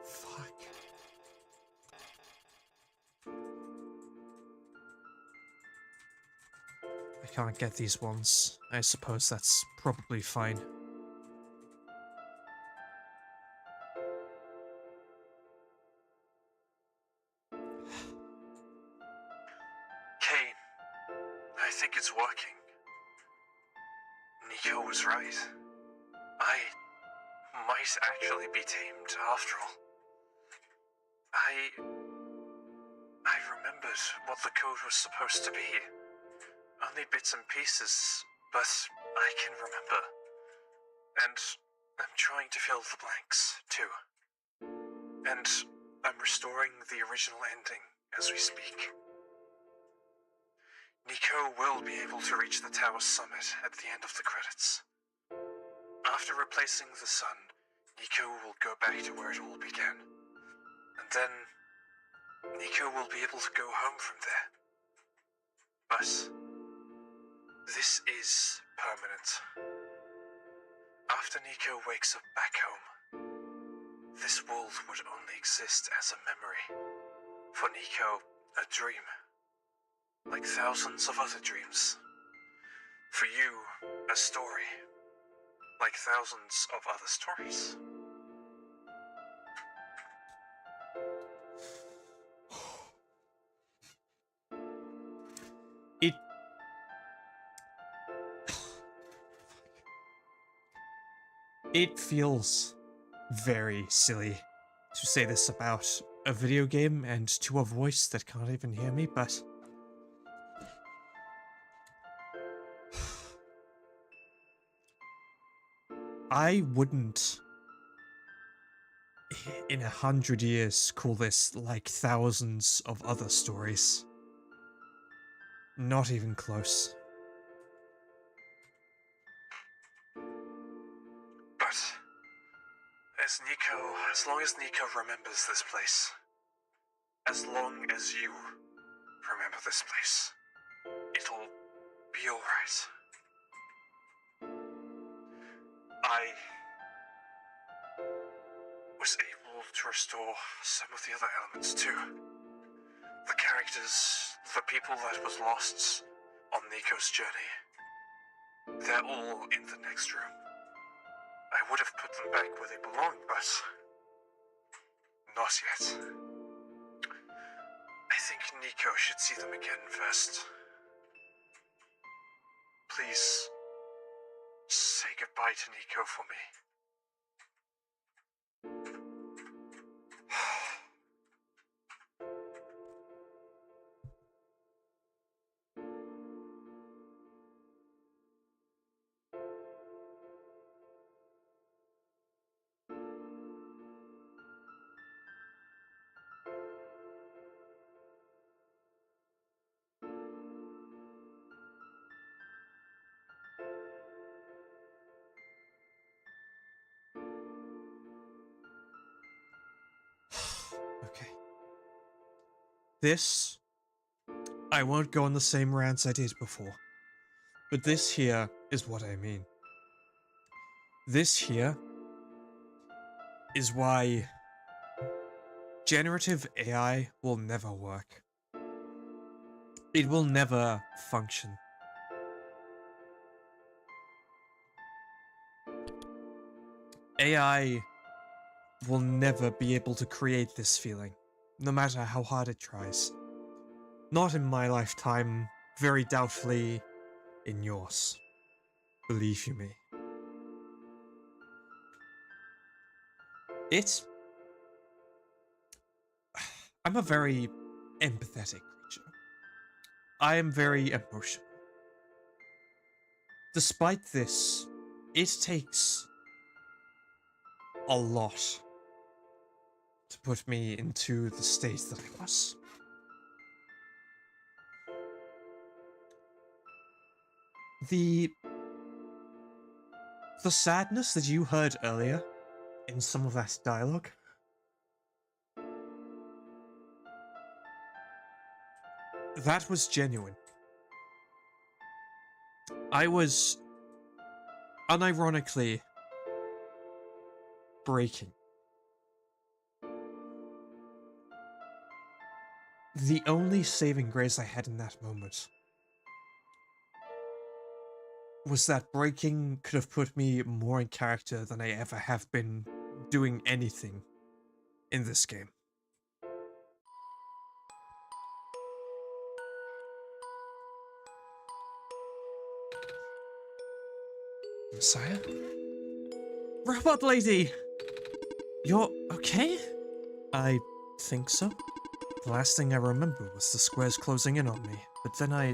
[SPEAKER 1] Fuck. I can't get these ones. I suppose that's probably fine. Kane, I think it's working. Nico was right. I might actually be tamed after all. I remembered what the code was supposed to be. Only bits and pieces, but I can remember. And I'm trying to fill the blanks, too. And I'm restoring the original ending as we speak. Nico will be able to reach the tower's summit at the end of the credits. After replacing the sun, Nico will go back to where it all began. And then, Nico will be able to go home from there. But this is permanent. After Nico wakes up back home, this world would only exist as a memory. For Nico, a dream. Like thousands of other dreams. For you, a story. Like thousands of other stories. It feels very silly to say this about a video game and to a voice that can't even hear me, but I wouldn't in 100 years call this like thousands of other stories. Not even close. But as long as Nico remembers this place, as long as you remember this place, it'll be alright. I was able to restore some of the other elements too. The characters, the people that was lost on Nico's journey, they're all in the next room. I would have put them back where they belong, but not yet. I think Nico should see them again first. Please, say goodbye to Nico for me. Okay. This, I won't go on the same rants I did before, but this here is what I mean. This here is why generative AI will never work. It will never function. AI will never be able to create this feeling, no matter how hard it tries. Not in my lifetime, very doubtfully in yours. Believe you me. I'm a very empathetic creature. I am very emotional. Despite this, it takes a lot to put me into the state that I was. The sadness that you heard earlier in some of that dialogue, that was genuine. I was unironically breaking. The only saving grace I had in that moment was that breaking could have put me more in character than I ever have been doing anything in this game. Messiah? Robot lady! You're okay? I think so. The last thing I remember was the squares closing in on me, but then I